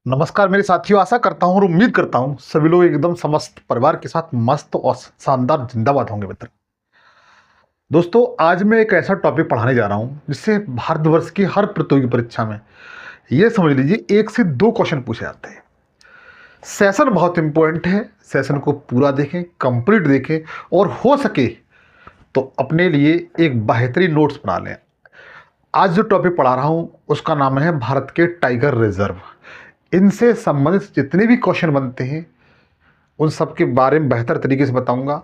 नमस्कार मेरे साथियों, आशा करता हूँ और उम्मीद करता हूँ सभी लोग एकदम समस्त परिवार के साथ मस्त और शानदार जिंदाबाद होंगे मित्र। दोस्तों, आज मैं एक ऐसा टॉपिक पढ़ाने जा रहा हूँ जिससे भारतवर्ष की हर प्रतियोगी परीक्षा में ये समझ लीजिए 1 से 2 क्वेश्चन पूछे जाते हैं। सेशन बहुत इंपॉर्टेंट है। सेशन को पूरा देखें, कंप्लीट देखें और हो सके तो अपने लिए एक बेहतरीन नोट्स बना लें। आज जो टॉपिक पढ़ा रहा हूँ उसका नाम है भारत के टाइगर रिजर्व। इनसे संबंधित जितने भी क्वेश्चन बनते हैं उन सब के बारे में बेहतर तरीके से बताऊंगा।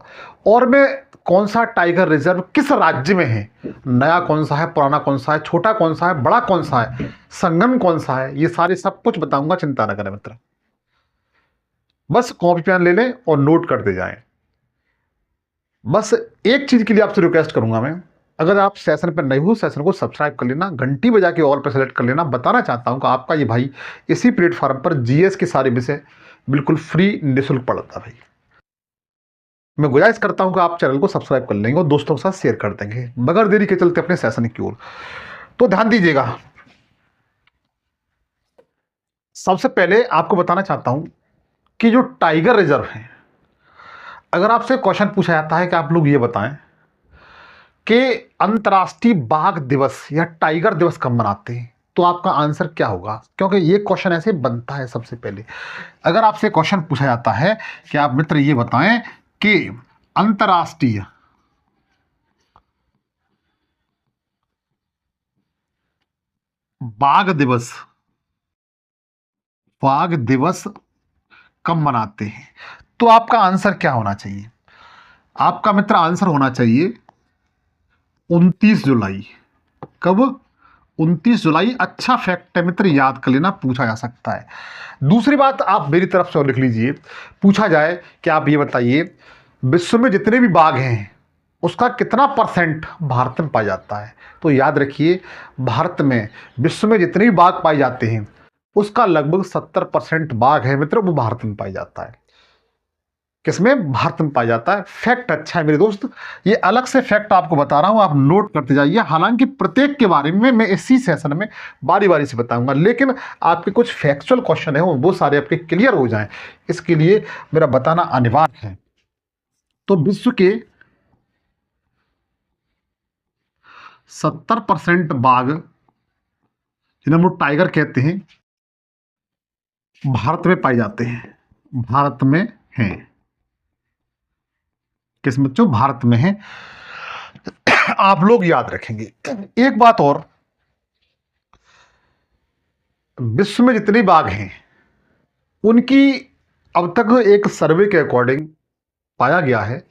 और मैं कौन सा टाइगर रिजर्व किस राज्य में है, नया कौन सा है, पुराना कौन सा है, छोटा कौन सा है, बड़ा कौन सा है, संगम कौन सा है, ये सारे सब कुछ बताऊंगा। चिंता न करें मित्र, बस कॉपी पेन ले लें और नोट करते जाएं। बस एक चीज के लिए आपसे रिक्वेस्ट करूंगा मैं, अगर आप सेशन पर नए हो सेशन को सब्सक्राइब कर लेना, घंटी बजा के ऑल पर सेलेक्ट कर लेना। बताना चाहता हूं कि आपका ये भाई इसी प्लेटफॉर्म पर जीएस के सारे विषय बिल्कुल फ्री निःशुल्क पढ़ता भाई। मैं गुजारिश करता हूं कि आप चैनल को सब्सक्राइब कर लेंगे और दोस्तों के साथ शेयर कर देंगे बगैर देरी के चलते अपने सेशन की ओर। तो ध्यान दीजिएगा, सबसे पहले आपको बताना चाहता हूं कि जो टाइगर रिजर्व है, अगर आपसे क्वेश्चन पूछा जाता है कि आप लोग ये बताएं कि अंतर्राष्ट्रीय बाघ दिवस या टाइगर दिवस कब मनाते हैं, तो आपका आंसर क्या होगा? क्योंकि ये क्वेश्चन ऐसे बनता है। सबसे पहले अगर आपसे क्वेश्चन पूछा जाता है कि आप मित्र ये बताएं कि अंतर्राष्ट्रीय बाघ दिवस कब मनाते हैं, तो आपका आंसर क्या होना चाहिए? आपका मित्र आंसर होना चाहिए 29 जुलाई। कब? 29 जुलाई। अच्छा फैक्ट है मित्र, याद कर लेना, पूछा जा सकता है। दूसरी बात आप मेरी तरफ से और लिख लीजिए, पूछा जाए कि आप ये बताइए विश्व में जितने भी बाघ हैं उसका कितना परसेंट भारत में पाया जाता है, तो याद रखिए भारत में विश्व में जितने भी बाघ पाए जाते हैं उसका लगभग 70% बाघ है मित्र, वो भारत में पाया जाता है। किसमें? भारत में पाया जाता है। फैक्ट अच्छा है मेरे दोस्त, ये अलग से फैक्ट आपको बता रहा हूं, आप नोट करते जाइए। हालांकि प्रत्येक के बारे में मैं इसी सेशन में बारी बारी से बताऊंगा, लेकिन आपके कुछ फैक्चुअल क्वेश्चन है वो सारे आपके क्लियर हो जाएं, इसके लिए मेरा बताना अनिवार्य है। तो विश्व के 70% बाघ जिन्हें हम लोग टाइगर कहते हैं भारत में पाए जाते हैं। भारत में हैं। किस बच्चों? भारत में है। आप लोग याद रखेंगे एक बात और, विश्व में जितने बाघ हैं उनकी अब तक एक सर्वे के अकॉर्डिंग पाया गया है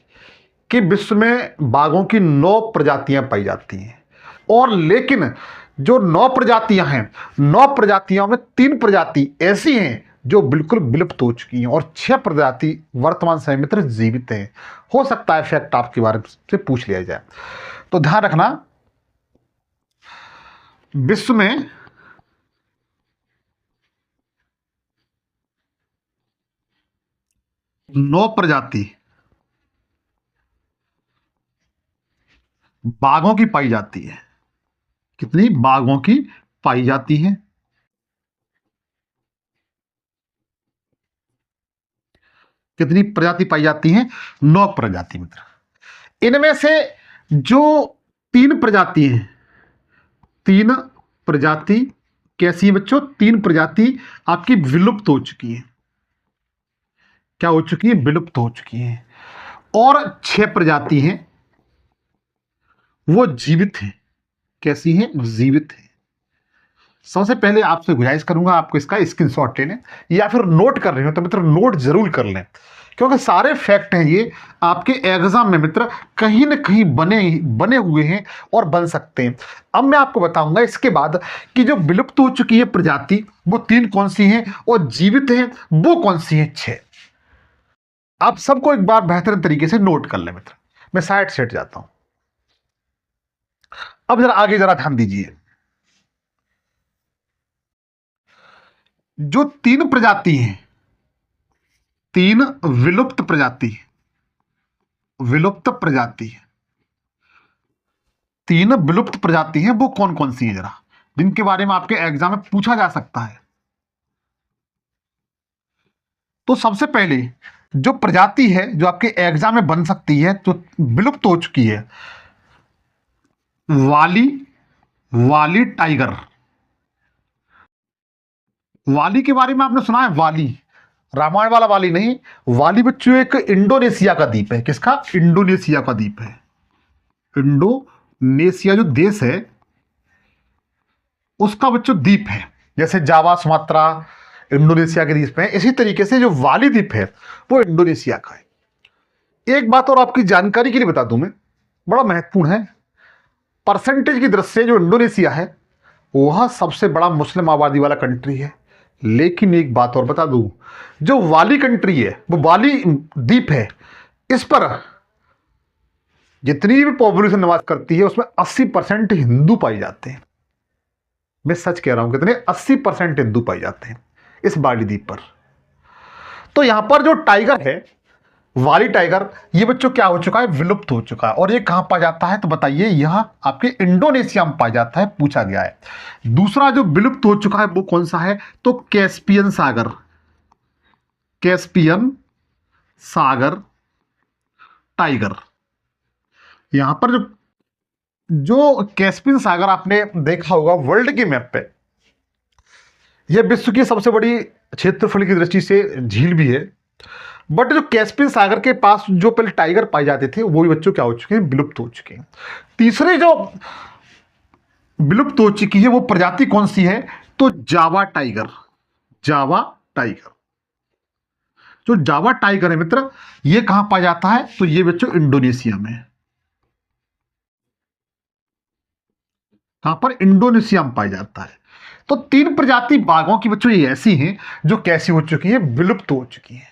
कि विश्व में बाघों की 9 प्रजातियां पाई जाती हैं। और लेकिन जो 9 प्रजातियां हैं, 9 प्रजातियों में 3 प्रजाति ऐसी हैं जो बिल्कुल विलुप्त हो चुकी हैं और 6 प्रजाति वर्तमान समय में जीवित हैं। हो सकता है फैक्ट आपके बारे से पूछ लिया जाए, तो ध्यान रखना विश्व में 9 प्रजाति बाघों की पाई जाती है। कितनी बाघों की पाई जाती है? कितनी प्रजाति पाई जाती हैं? 9 प्रजाति मित्र। इनमें से जो 3 प्रजाति हैं, 3 प्रजाति कैसी है बच्चों? 3 प्रजाति आपकी विलुप्त हो चुकी है। क्या हो चुकी है? विलुप्त हो चुकी है। और 6 प्रजाति हैं वो जीवित हैं। कैसी हैं? जीवित हैं। सबसे पहले आपसे गुजारिश करूंगा आपको इसका स्क्रीनशॉट लेने, या फिर नोट कर रहे हो तो मित्र नोट जरूर कर लें, क्योंकि सारे फैक्ट हैं ये आपके एग्जाम में मित्र कहीं ना कहीं बने हुए हैं और बन सकते हैं। अब मैं आपको बताऊंगा इसके बाद कि जो विलुप्त हो चुकी है प्रजाति वो 3 कौन सी हैं और जीवित हैं वो कौन सी हैं 6। आप सबको एक बार बेहतरीन तरीके से नोट कर लें मित्र। मैं साइड सेट जाता हूं। अब जरा आगे जरा ध्यान दीजिए, जो 3 प्रजाति हैं, 3 विलुप्त प्रजाति, विलुप्त प्रजाति, 3 विलुप्त प्रजाति हैं वो कौन कौन सी हैं जरा, जिनके बारे में आपके एग्जाम में पूछा जा सकता है। तो सबसे पहले जो प्रजाति है जो आपके एग्जाम में बन सकती है तो विलुप्त हो चुकी है, वाली, वाली टाइगर। वाली के बारे में आपने सुना है? वाली, रामायण वाला वाली नहीं। वाली बच्चों एक इंडोनेशिया का द्वीप है। किसका? इंडोनेशिया का द्वीप है। इंडोनेशिया जो देश है उसका बच्चों द्वीप है। जैसे जावा, सुमात्रा इंडोनेशिया के द्वीप है, इसी तरीके से जो वाली द्वीप है वो इंडोनेशिया का है। एक बात और आपकी जानकारी के लिए बता दूं मैं, बड़ा महत्वपूर्ण है। परसेंटेज की दृष्टि से जो इंडोनेशिया है वह सबसे बड़ा मुस्लिम आबादी वाला कंट्री है। लेकिन एक बात और बता दूं, जो वाली कंट्री है, वो वाली द्वीप है, इस पर जितनी भी पॉपुलेशन निवास करती है उसमें 80% हिंदू पाए जाते हैं। मैं सच कह रहा हूं, कितने? 80% हिंदू पाए जाते हैं इस वाली द्वीप पर। तो यहां पर जो टाइगर है, वाली टाइगर, ये बच्चों क्या हो चुका है? विलुप्त हो चुका है। और ये कहां पाया जाता है? तो बताइए, यह आपके इंडोनेशिया में पाया जाता है, पूछा गया है। दूसरा जो विलुप्त हो चुका है वो कौन सा है? तो कैस्पियन सागर। कैस्पियन सागर टाइगर। यहां पर जो जो कैस्पियन सागर आपने देखा होगा वर्ल्ड के मैप पे, यह विश्व की सबसे बड़ी क्षेत्रफल की दृष्टि से झील भी है। बट जो कैस्पियन सागर के पास जो पहले टाइगर पाए जाते थे वो भी बच्चों क्या हो चुके हैं? विलुप्त हो चुके हैं। तीसरे जो विलुप्त हो चुकी है वो प्रजाति कौन सी है? तो जावा टाइगर। जावा टाइगर। जो जावा टाइगर है मित्र, ये कहां पाया जाता है? तो ये बच्चों इंडोनेशिया में। कहां पर? इंडोनेशिया में पाया जाता है। तो 3 प्रजाति बाघों की बच्चों ये ऐसी हैं जो कैसी हो चुकी है? विलुप्त हो चुकी है।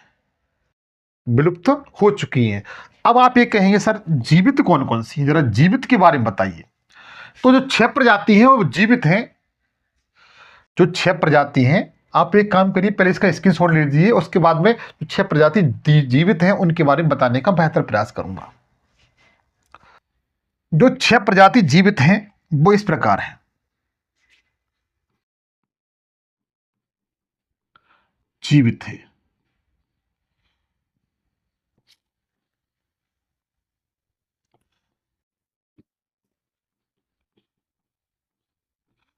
विलुप्त हो चुकी हैं। अब आप ये कहेंगे सर जीवित कौन कौन सी है? जरा जीवित के बारे में बताइए। तो जो 6 प्रजाति हैं वो जीवित हैं। जो 6 प्रजाति हैं, आप एक काम करिए, पहले इसका स्क्रीनशॉट ले लीजिए, उसके बाद में जो 6 प्रजाति जीवित हैं उनके बारे में बताने का बेहतर प्रयास करूंगा। जो 6 प्रजाति जीवित हैं वो इस प्रकार है। जीवित है,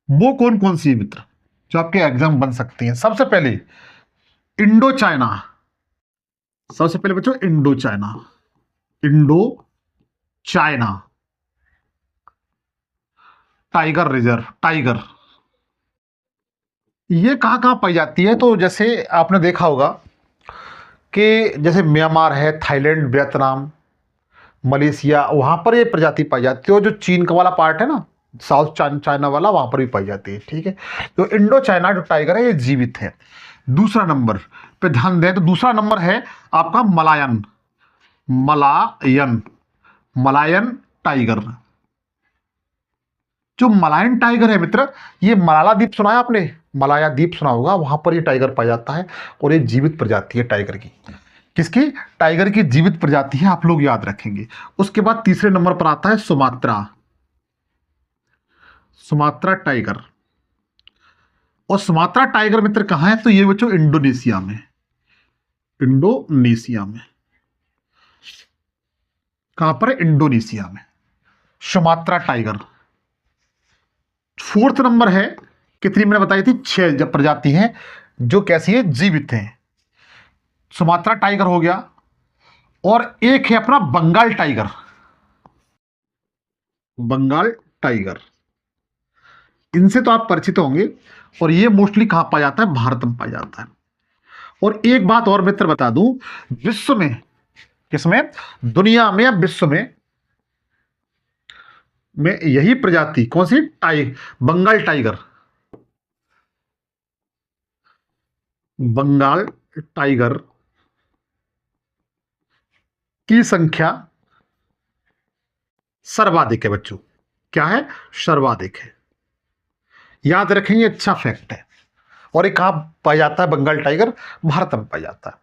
वो कौन कौन सी है मित्र जो आपके एग्जाम बन सकती हैं? सबसे पहले इंडो चाइना। सबसे पहले बच्चों Indo China. Indo China tiger reserve. Tiger ये कहां कहां पाई जाती है? तो जैसे आपने देखा होगा कि जैसे म्यांमार है, थाईलैंड, वियतनाम, मलेशिया, वहां पर ये प्रजाति पाई जाती है। और जो चीन का वाला पार्ट है ना, साउथ चाइना वाला, वहां पर भी पाई जाती है। ठीक है, तो इंडो चाइना जो टाइगर है ये जीवित है। दूसरा नंबर पे ध्यान दें तो दूसरा नंबर है आपका मलायन। Malayan, Malayan tiger. जो मलायन टाइगर है मित्र, ये मलाला द्वीप सुना है आपने? मलाया द्वीप सुना होगा, वहां पर ये टाइगर पाया जाता है। और ये जीवित प्रजाति है टाइगर की। किसकी? टाइगर की जीवित प्रजाति है, आप लोग याद रखेंगे। उसके बाद तीसरे नंबर पर आता है सुमात्रा। Sumatra tiger. और सुमात्रा टाइगर मित्र कहां है? तो ये बच्चों इंडोनेशिया में। इंडोनेशिया में। कहां पर है? इंडोनेशिया में सुमात्रा टाइगर। फोर्थ नंबर है, कितनी मैंने बताई थी? 6 प्रजाति हैं जो कैसी है? जीवित हैं। सुमात्रा टाइगर हो गया, और एक है अपना बंगाल टाइगर। बंगाल टाइगर, इनसे तो आप परिचित होंगे। और ये मोस्टली कहां पाया जाता है? भारत में पाया जाता है। और एक बात और मित्र बता दूं, विश्व में, किसमें? दुनिया में या विश्व में यही प्रजाति कौन सी? बंगाल टाइगर। बंगाल टाइगर की संख्या सर्वाधिक है बच्चों। क्या है? सर्वाधिक है। याद रखेंगे, अच्छा फैक्ट है। और ये कहां पाया जाता है? बंगाल टाइगर भारत में पाया जाता है।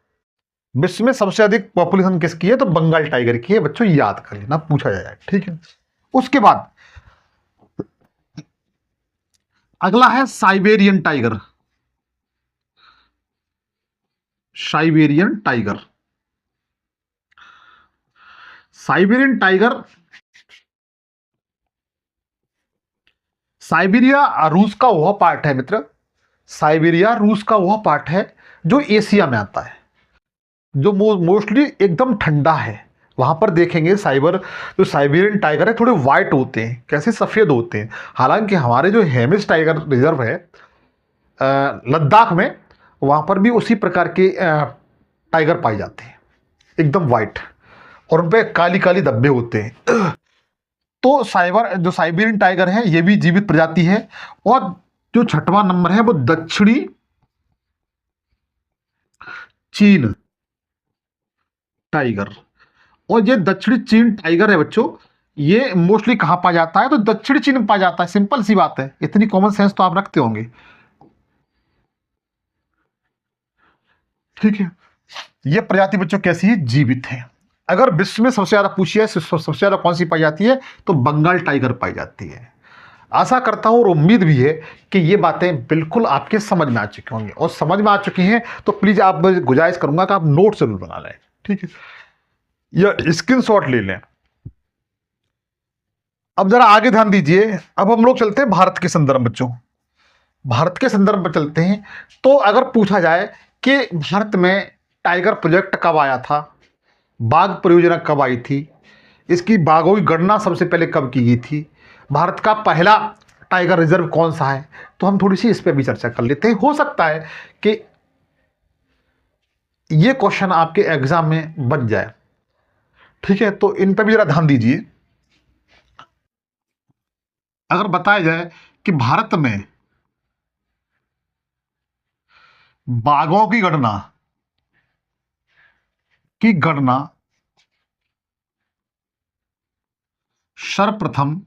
विश्व में सबसे अधिक पॉपुलेशन किसकी है? तो बंगाल टाइगर की है बच्चों, याद कर लेना, पूछा जाए। ठीक है, उसके बाद अगला है Siberian tiger. Siberian tiger. Siberian tiger, Siberia रूस का वह पार्ट है मित्र, साइबेरिया रूस का वह पार्ट है जो एशिया में आता है, जो मोस्टली एकदम ठंडा है। वहां पर देखेंगे साइबर जो साइबेरियन टाइगर है थोड़े वाइट होते हैं, कैसे सफेद होते हैं। हालांकि हमारे जो हेमिस टाइगर रिजर्व है लद्दाख में, वहां पर भी उसी प्रकार के टाइगर पाए जाते हैं, एकदम वाइट, और उन पे काली काली धब्बे होते हैं। तो जो साइबेरियन टाइगर है ये भी जीवित प्रजाति है। और जो छठवां नंबर है वो दक्षिणी चीन टाइगर। और ये दक्षिणी चीन टाइगर है बच्चों, ये मोस्टली कहां पाया जाता है, तो दक्षिणी चीन में पाया जाता है। सिंपल सी बात है, इतनी कॉमन सेंस तो आप रखते होंगे। ठीक है, ये प्रजाति बच्चों कैसी है, जीवित है। अगर विश्व में सबसे ज्यादा पूछिए सबसे ज्यादा कौन सी पाई जाती है, तो बंगाल टाइगर पाई जाती है। आशा करता हूं और उम्मीद भी है कि ये बातें बिल्कुल आपके समझ में आ चुकी होंगी, और समझ में आ चुकी हैं तो प्लीज आप गुजारिश करूंगा कि आप नोट जरूर बना लें, ठीक है, या स्क्रीनशॉट ले लें। अब जरा आगे ध्यान दीजिए, अब हम लोग चलते हैं भारत के संदर्भ में बच्चों, भारत के संदर्भ में चलते हैं। तो अगर पूछा जाए कि भारत में टाइगर प्रोजेक्ट कब आया था, बाघ परियोजना कब आई थी, इसकी बाघों की गणना सबसे पहले कब की गई थी, भारत का पहला टाइगर रिजर्व कौन सा है, तो हम थोड़ी सी इस पर भी चर्चा कर लेते हैं। हो सकता है कि ये क्वेश्चन आपके एग्जाम में बन जाए, ठीक है, तो इन पर भी जरा ध्यान दीजिए। अगर बताया जाए कि भारत में बाघों की गणना सर्वप्रथम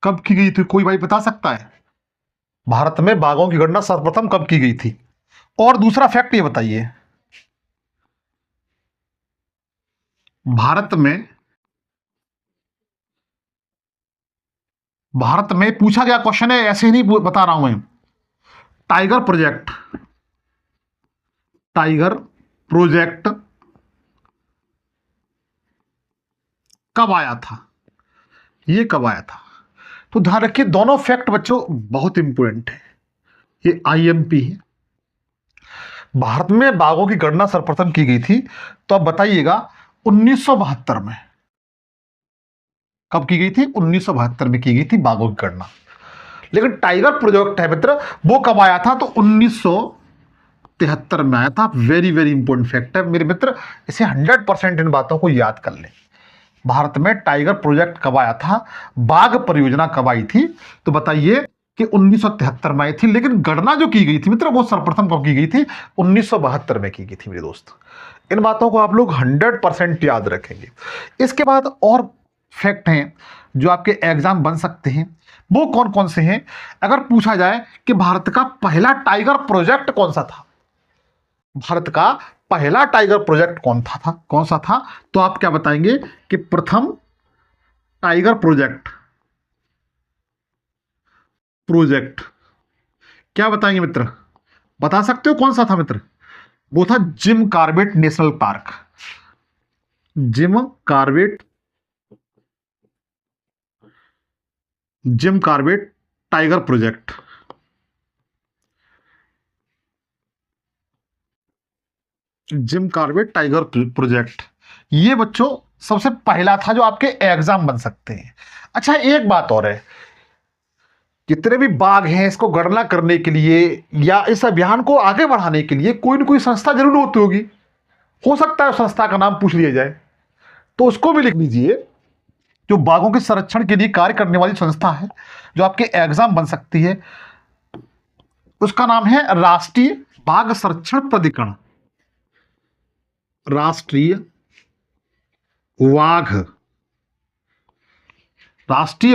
कब की गई थी, कोई भाई बता सकता है? भारत में बाघों की गणना सर्वप्रथम कब की गई थी? और दूसरा फैक्ट ये बताइए, भारत में पूछा गया क्वेश्चन है, ऐसे ही नहीं बता रहा हूं मैं। टाइगर प्रोजेक्ट कब आया था, ये कब आया था? तो ध्यान रखिए, दोनों फैक्ट बच्चों बहुत इंपॉर्टेंट है, ये आईएमपी है। भारत में बाघों की गणना सर्वप्रथम की गई थी, तो अब बताइएगा 1972 में कब की गई थी? 1972 में की गई थी बाघों की गणना। लेकिन टाइगर प्रोजेक्ट है मित्र, वो कब आया था? तो 1973 में आया था। वेरी वेरी इंपॉर्टेंट फैक्ट है मेरे मित्र, इसे 100% इन बातों को याद कर लें। भारत में टाइगर प्रोजेक्ट कब आया था, बाघ परियोजना कब आई थी, तो बताइए कि 1973 में आई थी। लेकिन गणना जो की गई थी मित्र, वो सर्वप्रथम कब की गई थी? 1972 में की गई थी मेरे दोस्त। इन बातों को आप लोग 100% याद रखेंगे। इसके बाद और फैक्ट हैं जो आपके एग्जाम बन सकते हैं, वो कौन कौन से हैं? अगर पूछा जाए कि भारत का पहला टाइगर प्रोजेक्ट कौन सा था, भारत का पहला टाइगर प्रोजेक्ट कौन सा था, तो आप क्या बताएंगे कि प्रथम टाइगर प्रोजेक्ट क्या बताएंगे मित्र? बता सकते हो कौन सा था मित्र? वो था Jim Corbett national park, Jim Corbett tiger project. Jim Corbett tiger project, ये बच्चों सबसे पहला था जो आपके एग्जाम बन सकते हैं। अच्छा, एक बात और है, जितने भी बाघ हैं इसको गणना करने के लिए या इस अभियान को आगे बढ़ाने के लिए कोई ना कोई संस्था जरूर होती होगी। हो सकता है संस्था का नाम पूछ लिया जाए, तो उसको भी लिख लीजिए। जो बाघों के संरक्षण के लिए कार्य करने वाली संस्था है जो आपके एग्जाम बन सकती है, उसका नाम है राष्ट्रीय बाघ संरक्षण प्राधिकरण। राष्ट्रीय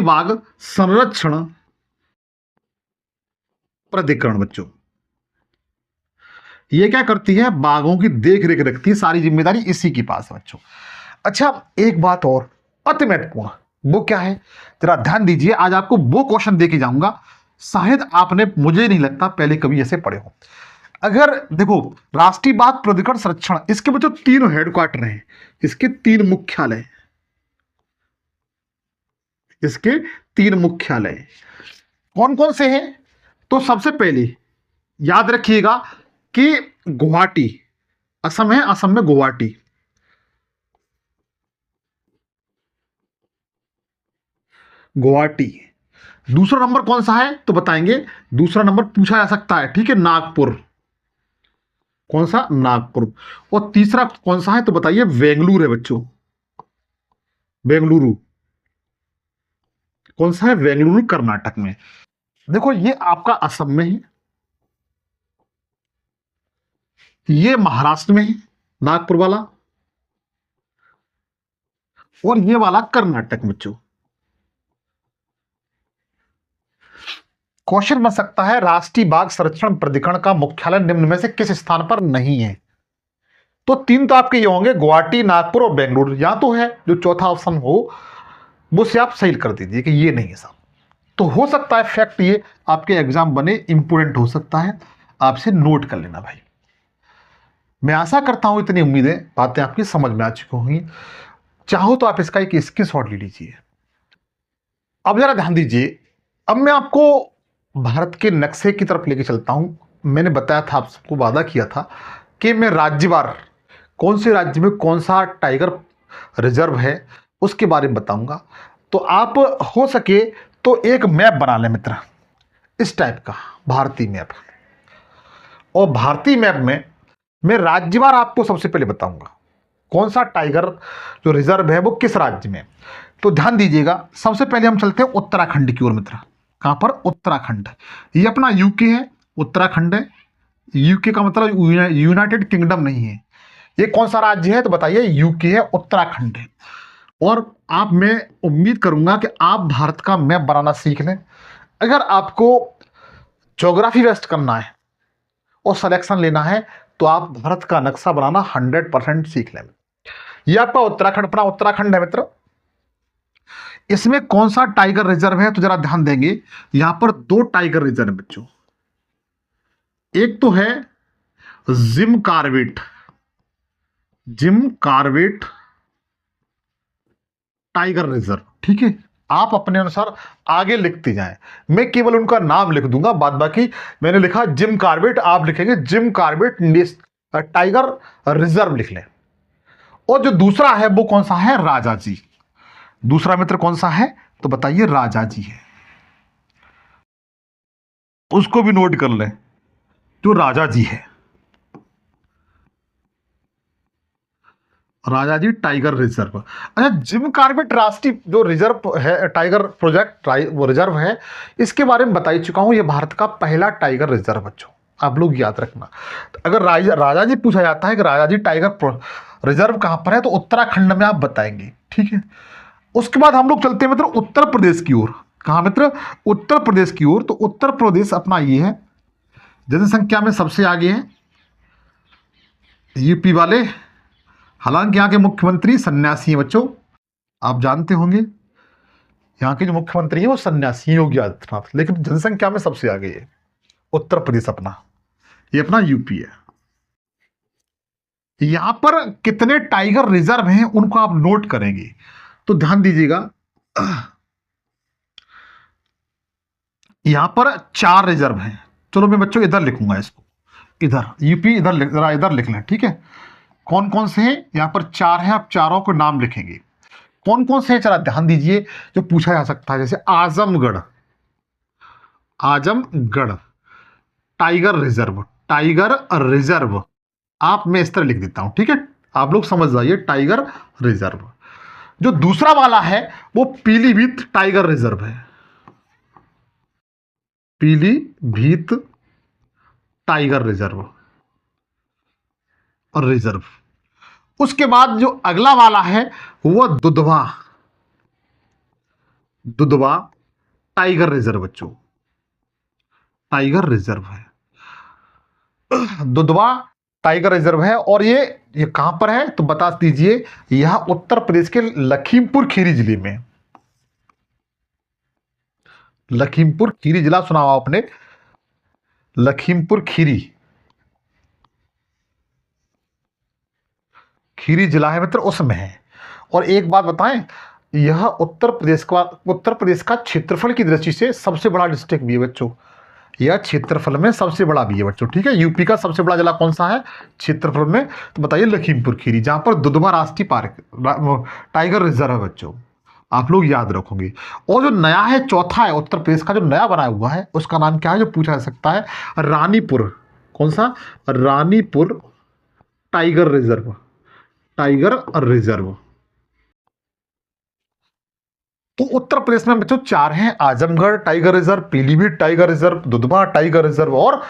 बाघ संरक्षण प्राधिकरण बच्चों, ये क्या करती है? बाघों की देख रेख रखती है, सारी जिम्मेदारी इसी के पास है बच्चों। अच्छा, एक बात और अति महत्वपूर्ण, वो क्या है? जरा ध्यान दीजिए, आज आपको वो क्वेश्चन दे के जाऊंगा शायद आपने, मुझे नहीं लगता पहले कभी ऐसे पढ़े हो। अगर देखो, राष्ट्रीय बाघ प्राधिकरण संरक्षण, इसके बच्चों 3 हेडक्वार्टर हैं, इसके 3 मुख्यालय, इसके 3 मुख्यालय कौन कौन से हैं? तो सबसे पहले याद रखिएगा कि गुवाहाटी, असम है, असम में गुवाहाटी, गुवाहाटी। दूसरा नंबर कौन सा है तो बताएंगे, दूसरा नंबर पूछा जा सकता है, ठीक है, नागपुर। कौन सा? नागपुर। और तीसरा कौन सा है तो बताइए, बेंगलुरु है बच्चों, बेंगलुरु। कौन सा है? बेंगलुरु, कर्नाटक में। देखो ये आपका असम में है, ये महाराष्ट्र में है नागपुर वाला, और ये वाला कर्नाटक में बच्चों। क्वेश्चन बन सकता है, राष्ट्रीय बाघ संरक्षण प्राधिकरण का मुख्यालय निम्न में से किस स्थान पर नहीं है? तो 3 तो आपके ये होंगे, गुवाहाटी, नागपुर और बेंगलुरु। या तो है जो चौथा ऑप्शन हो वो से आप सही कर दीजिए कि ये नहीं है साहब। तो हो सकता है फैक्ट ये आपके एग्जाम बने, इंपोर्टेंट हो सकता है, आपसे नोट कर लेना भाई। मैं आशा करता हूं इतनी उम्मीदें, बातें आपकी समझ में आ चुकी होंगी। चाहो तो आप इसका एक स्क्रीनशॉट ले लीजिए। अब जरा ध्यान दीजिए, अब मैं आपको भारत के नक्शे की तरफ लेके चलता हूं। मैंने बताया था, आप सबको वादा किया था कि मैं राज्यवार कौन से राज्य में कौन सा टाइगर रिजर्व है उसके बारे में बताऊंगा। तो आप हो सके तो एक मैप बना लें मित्र, इस टाइप का भारतीय मैप। और भारतीय मैप में मैं राज्यवार आपको सबसे पहले बताऊंगा कौन सा टाइगर जो रिजर्व है वो किस राज्य में। तो ध्यान दीजिएगा, सबसे पहले हम चलते हैं उत्तराखंड की ओर मित्र। कहां पर? उत्तराखंड। ये अपना यूके है, उत्तराखंड है। यूके का मतलब यूनाइटेड किंगडम नहीं है। ये कौन सा राज्य है तो बताइए, यूके है, उत्तराखंड है। और आप, मैं उम्मीद करूंगा कि आप भारत का मैप बनाना सीख लें। अगर आपको ज्योग्राफी वेस्ट करना है और सिलेक्शन लेना है तो आप भारत का नक्शा बनाना 100% सीख लें। ये आपका उत्तराखंड, अपना उत्तराखंड है मित्र। इसमें कौन सा टाइगर रिजर्व है तो जरा ध्यान देंगे, यहां पर 2 टाइगर रिजर्व है बच्चों। एक तो है Jim Corbett, Jim Corbett tiger reserve, ठीक है। आप अपने अनुसार आगे लिखते जाएं, मैं केवल उनका नाम लिख दूंगा, बाद बाकी मैंने लिखा जिम कार्बेट, आप लिखेंगे जिम कार्बेट टाइगर रिजर्व लिख लें। और जो दूसरा है वो कौन सा है? राजा जी। दूसरा मित्र कौन सा है तो बताइए, राजा जी है। उसको भी नोट कर लें, जो राजा जी है, राजा जी टाइगर रिजर्व। अच्छा, जिम कार्बेट राष्ट्रीय जो रिजर्व है, टाइगर प्रोजेक्ट वो रिजर्व है, इसके बारे में बता ही चुका हूं। ये भारत का पहला टाइगर रिजर्व बच्चों, आप लोग याद रखना। तो अगर राजा जी पूछा जाता है कि राजा जी टाइगर रिजर्व कहां पर है तो उत्तराखंड में आप बताएंगे, ठीक है। उसके बाद हम लोग चलते हैं मित्र उत्तर प्रदेश की ओर। कहां मित्र? उत्तर प्रदेश की ओर। तो उत्तर प्रदेश अपना ये है, जनसंख्या में सबसे आगे है, यूपी वाले। हालांकि यहाँ के मुख्यमंत्री सन्यासी हैं बच्चों, आप जानते होंगे यहाँ के जो मुख्यमंत्री हैं वो सन्यासी योगी आदित्यनाथ, लेकिन जनसंख्या में सबसे आगे है उत्तर प्रदेश अपना, ये अपना यूपी है। यहां पर कितने टाइगर रिजर्व हैं उनको आप नोट करेंगे, तो ध्यान दीजिएगा। यहां पर 4 रिजर्व हैं। चलो मैं बच्चों इधर लिखूंगा इसको, इधर यूपी, इधर लिख लें, ठीक है। कौन कौन से हैं? यहां पर 4 हैं, आप चारों को नाम लिखेंगे। कौन कौन से हैं जरा ध्यान दीजिए, जो पूछा जा सकता है। जैसे Azamgarh, Azamgarh tiger reserve, tiger reserve आप, मैं इस तरह लिख देता हूं, ठीक है, आप लोग समझ जाइए, टाइगर रिजर्व। जो दूसरा वाला है वो पीलीभीत टाइगर रिजर्व है, पीलीभीत टाइगर रिजर्व और रिजर्व। उसके बाद जो अगला वाला है वो दुधवा, दुधवा टाइगर रिजर्व बच्चों, टाइगर रिजर्व है, दुधवा टाइगर रिजर्व है। और ये कहां पर है तो बता दीजिए, यह उत्तर प्रदेश के लखीमपुर खीरी जिले में, लखीमपुर खीरी जिला सुना हुआ आपने, लखीमपुर खीरी, खीरी जिला है मित्र, उसमें है। और एक बात बताएं, यह उत्तर प्रदेश का क्षेत्रफल की दृष्टि से सबसे बड़ा डिस्ट्रिक्ट भी है बच्चों। यह क्षेत्रफल में सबसे बड़ा भी है बच्चों, ठीक है। यूपी का सबसे बड़ा जिला कौन सा है क्षेत्रफल में, तो बताइए लखीमपुर खीरी, जहां पर दुधवा राष्ट्रीय पार्क टाइगर रिजर्व है बच्चों, आप लोग याद रखोगे। और जो नया है, चौथा है उत्तर प्रदेश का जो नया बनाया हुआ है, उसका नाम क्या है, जो पूछा जा सकता है, रानीपुर। कौन सा, Ranipur tiger reserve, tiger reserve. तो उत्तर प्रदेश में बच्चों चार हैं, Azamgarh tiger reserve, Pilibhit tiger reserve, Dudhwa tiger reserve और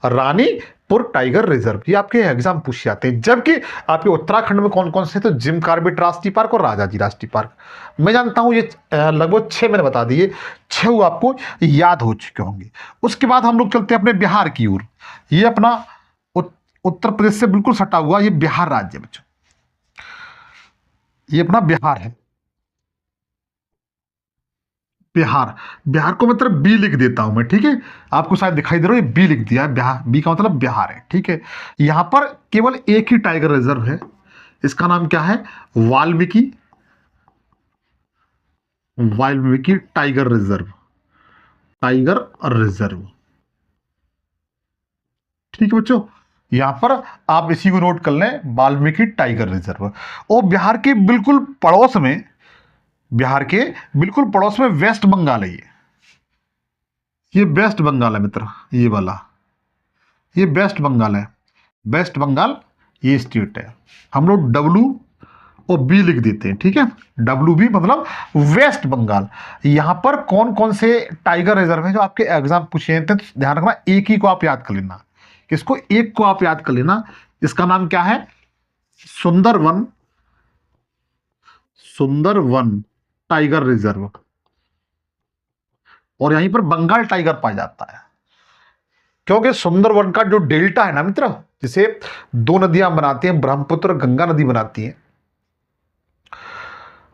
रानीपुर टाइगर रिजर्व। ये आपके एग्जाम पूछ जाते हैं। जबकि आपके उत्तराखंड में कौन कौन से, तो जिम कॉर्बेट राष्ट्रीय पार्क और राजाजी राष्ट्रीय पार्क। मैं जानता हूं ये लगभग 6 मैंने बता दिए, 6 आपको याद हो चुके होंगे। उसके बाद हम लोग चलते हैं अपने बिहार की ओर। ये अपना उत्तर प्रदेश से बिल्कुल सटा हुआ ये बिहार राज्य बच्चों, ये अपना बिहार है। बिहार, बिहार को मतलब बी लिख देता हूं मैं, ठीक है। आपको शायद दिखाई दे रहा है, ये बी लिख दिया है, बिहार, बी का मतलब बिहार है, ठीक है। यहां पर केवल एक ही टाइगर रिजर्व है, इसका नाम क्या है, Valmiki, Valmiki tiger reserve, tiger reserve, ठीक है बच्चों। यहां पर आप इसी को नोट कर लें, वाल्मीकि टाइगर रिजर्व। और बिहार के बिल्कुल पड़ोस में, बिहार के बिल्कुल पड़ोस में वेस्ट बंगाल है, ये वेस्ट बंगाल है मित्र, ये वाला, ये वेस्ट बंगाल है, वेस्ट बंगाल ये स्टेट है। हम लोग डब्लू और बी लिख देते हैं, ठीक है। डब्लू बी मतलब वेस्ट बंगाल। यहां पर कौन कौन से टाइगर रिजर्व है जो आपके एग्जाम पूछे जाते हैं, तो ध्यान रखना, एक ही को आप याद कर लेना, किसको, एक को आप याद कर लेना। इसका नाम क्या है, सुंदरवन, सुंदरवन टाइगर रिजर्व। और यहीं पर बंगाल टाइगर पाया जाता है, क्योंकि सुंदरवन का जो डेल्टा है ना मित्र, जिसे दो नदियां बनाती हैं, ब्रह्मपुत्र और गंगा नदी बनाती हैं।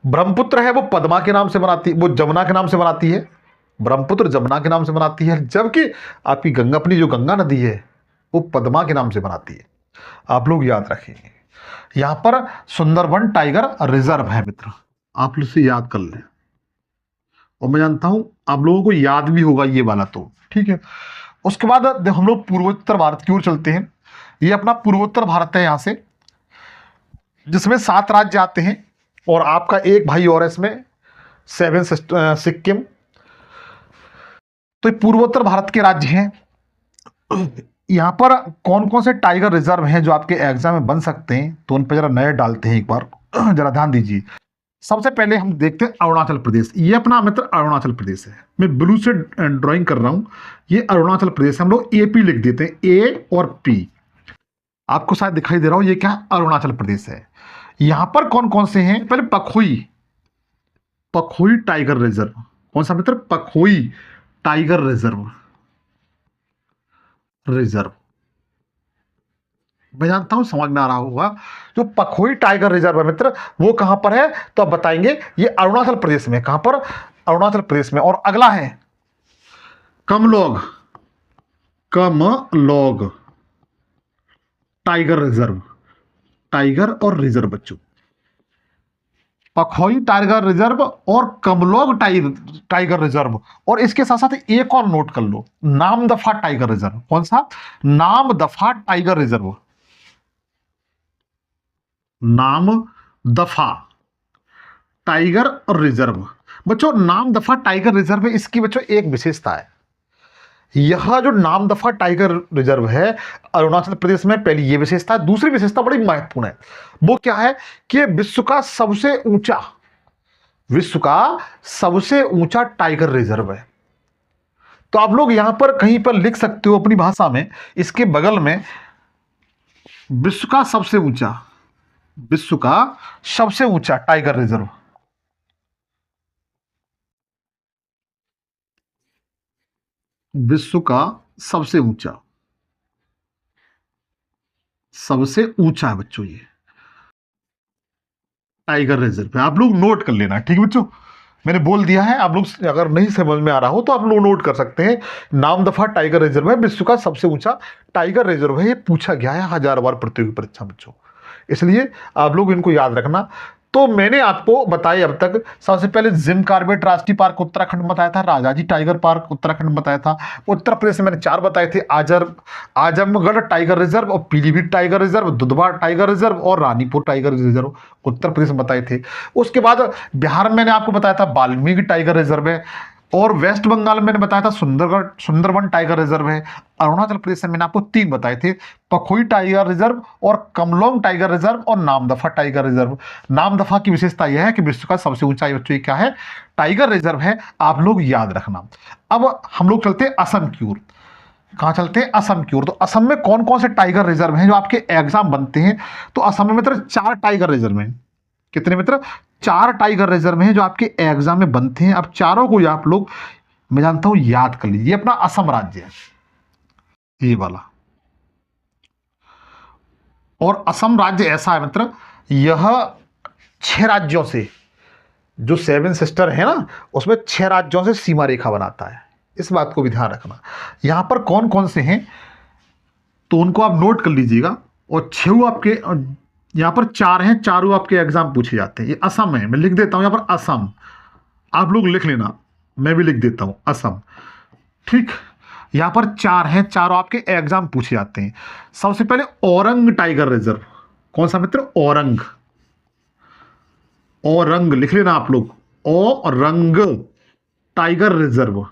ब्रह्मपुत्र है वो पद्मा के नाम से बनाती, वो जमुना के नाम से बनाती है, ब्रह्मपुत्र जमुना के नाम से बनाती है, जबकि आपकी गंगा, अपनी जो गंगा नदी है, वो पद्मा के नाम से बनाती है। आप लोग याद रखेंगे, यहां पर सुंदरवन टाइगर रिजर्व है मित्र, आप लोग से याद कर लें। और मैं जानता हूं आप लोगों को याद भी होगा ये वाला, तो ठीक है। उसके बाद हम लोग पूर्वोत्तर भारत की ओर चलते हैं। ये अपना पूर्वोत्तर भारत है, यहां से जिसमें 7 राज्य आते हैं, और आपका एक भाई और है इसमें, 7 सिक्किम। तो ये पूर्वोत्तर भारत के राज्य हैं। यहां पर कौन कौन से टाइगर रिजर्व हैं जो आपके एग्जाम में बन सकते हैं, तो उन पर जरा नजर डालते हैं एक बार, जरा ध्यान दीजिए। सबसे पहले हम देखते हैं अरुणाचल प्रदेश। ये अपना मित्र अरुणाचल प्रदेश है, मैं ब्लू से ड्राइंग कर रहा हूं, ये अरुणाचल प्रदेश। हम लोग एपी लिख देते हैं, ए और पी, आपको शायद दिखाई दे रहा हो, ये क्या, अरुणाचल प्रदेश है। यहां पर कौन कौन से हैं, पहले पखोई, पखोई टाइगर रिजर्व। कौन सा मित्र, पखोई टाइगर रिजर्व, रिजर्व। मैं जानता हूं समझ में आ रहा होगा। जो पखोई टाइगर रिजर्व है मित्र, वो कहां पर है, तो आप बताएंगे, ये अरुणाचल प्रदेश में। कहां पर, अरुणाचल प्रदेश में। और अगला है कमलोग, कमलोग टाइगर रिजर्व, टाइगर और रिजर्व बच्चों, पखोई टाइगर रिजर्व और कमलोग टाइगर रिजर्व। और इसके साथ साथ एक और नोट कर लो, नामदफा टाइगर रिजर्व। कौन सा, Namdapha tiger reserve, Namdapha tiger reserve. बच्चों नामदफा टाइगर रिजर्व है, इसकी बच्चों एक विशेषता है, यह जो नामदफा टाइगर रिजर्व है अरुणाचल प्रदेश में, पहली ये विशेषता है। दूसरी विशेषता बड़ी महत्वपूर्ण है, वो क्या है कि विश्व का सबसे ऊंचा, विश्व का सबसे ऊंचा टाइगर रिजर्व है। तो आप लोग यहां पर कहीं पर लिख सकते हो अपनी भाषा में, इसके बगल में विश्व का सबसे ऊंचा, विश्व का सबसे ऊंचा टाइगर रिजर्व, विश्व का सबसे ऊंचा, सबसे ऊंचा है बच्चों ये टाइगर रिजर्व है। आप लोग नोट कर लेना, ठीक है बच्चों। मैंने बोल दिया है, आप लोग अगर नहीं समझ में आ रहा हो तो आप लोग नोट कर सकते हैं। नामदफा टाइगर रिजर्व है, विश्व का सबसे ऊंचा टाइगर रिजर्व है। ये पूछा गया है 1000 बार प्रतियोगी परीक्षा बच्चों, इसलिए आप लोग इनको याद रखना। तो मैंने आपको बताया अब तक, सबसे पहले जिम कॉर्बेट राष्ट्रीय पार्क उत्तराखंड बताया था, राजाजी टाइगर पार्क उत्तराखंड बताया था, उत्तर प्रदेश में मैंने 4 बताए थे, आजमगढ़ टाइगर रिजर्व और Pilibhit tiger reserve, Dudhwa tiger reserve और रानीपुर टाइगर रिजर्व उत्तर प्रदेश में बताए थे। उसके बाद बिहार में मैंने आपको बताया था वाल्मीकि टाइगर रिजर्व है, और वेस्ट बंगाल में मैंने बताया था सुंदरवन टाइगर रिजर्व है। अरुणाचल प्रदेश में मैंने आपको 3 बताए थे, पखोई टाइगर रिजर्व और कमलोंग टाइगर रिजर्व और नामदफा टाइगर रिजर्व। नामदफा की विशेषता यह है कि विश्व का सबसे ऊंचाई बच्चों क्या है, टाइगर रिजर्व है, आप लोग याद रखना। अब हम लोग चलते हैं असम की ओर। कहाँ चलते हैं? असम की ओर। तो असम में कौन कौन से टाइगर रिजर्व हैं जो आपके एग्जाम बनते हैं? तो असम में मित्र 4 टाइगर रिजर्व हैं। कितने मित्र? 4 टाइगर रिजर्व हैं जो आपके एग्जाम में बनते हैं। अब चारों को आप लोग, मैं जानता हूं, याद कर लीजिए। अपना असम राज्य है ये वाला, और असम राज्य ऐसा है मित्र, यह 6 राज्यों से, जो 7 सिस्टर है ना, उसमें 6 राज्यों से सीमा रेखा बनाता है। इस बात को भी ध्यान रखना। यहां पर कौन कौन से हैं तो उनको आप नोट कर लीजिएगा। और 6 आपके यहां पर 4 हैं, चारों आपके एग्जाम पूछे जाते हैं। ये असम है, मैं लिख देता हूं यहां पर असम, आप लोग लिख लेना, मैं भी लिख देता हूं असम। ठीक, यहां पर 4 हैं, चारों आपके एग्जाम पूछे जाते हैं। सबसे पहले औरंग टाइगर रिजर्व। कौन सा मित्र? औरंग। औरंग लिख लेना आप लोग, Orang tiger reserve.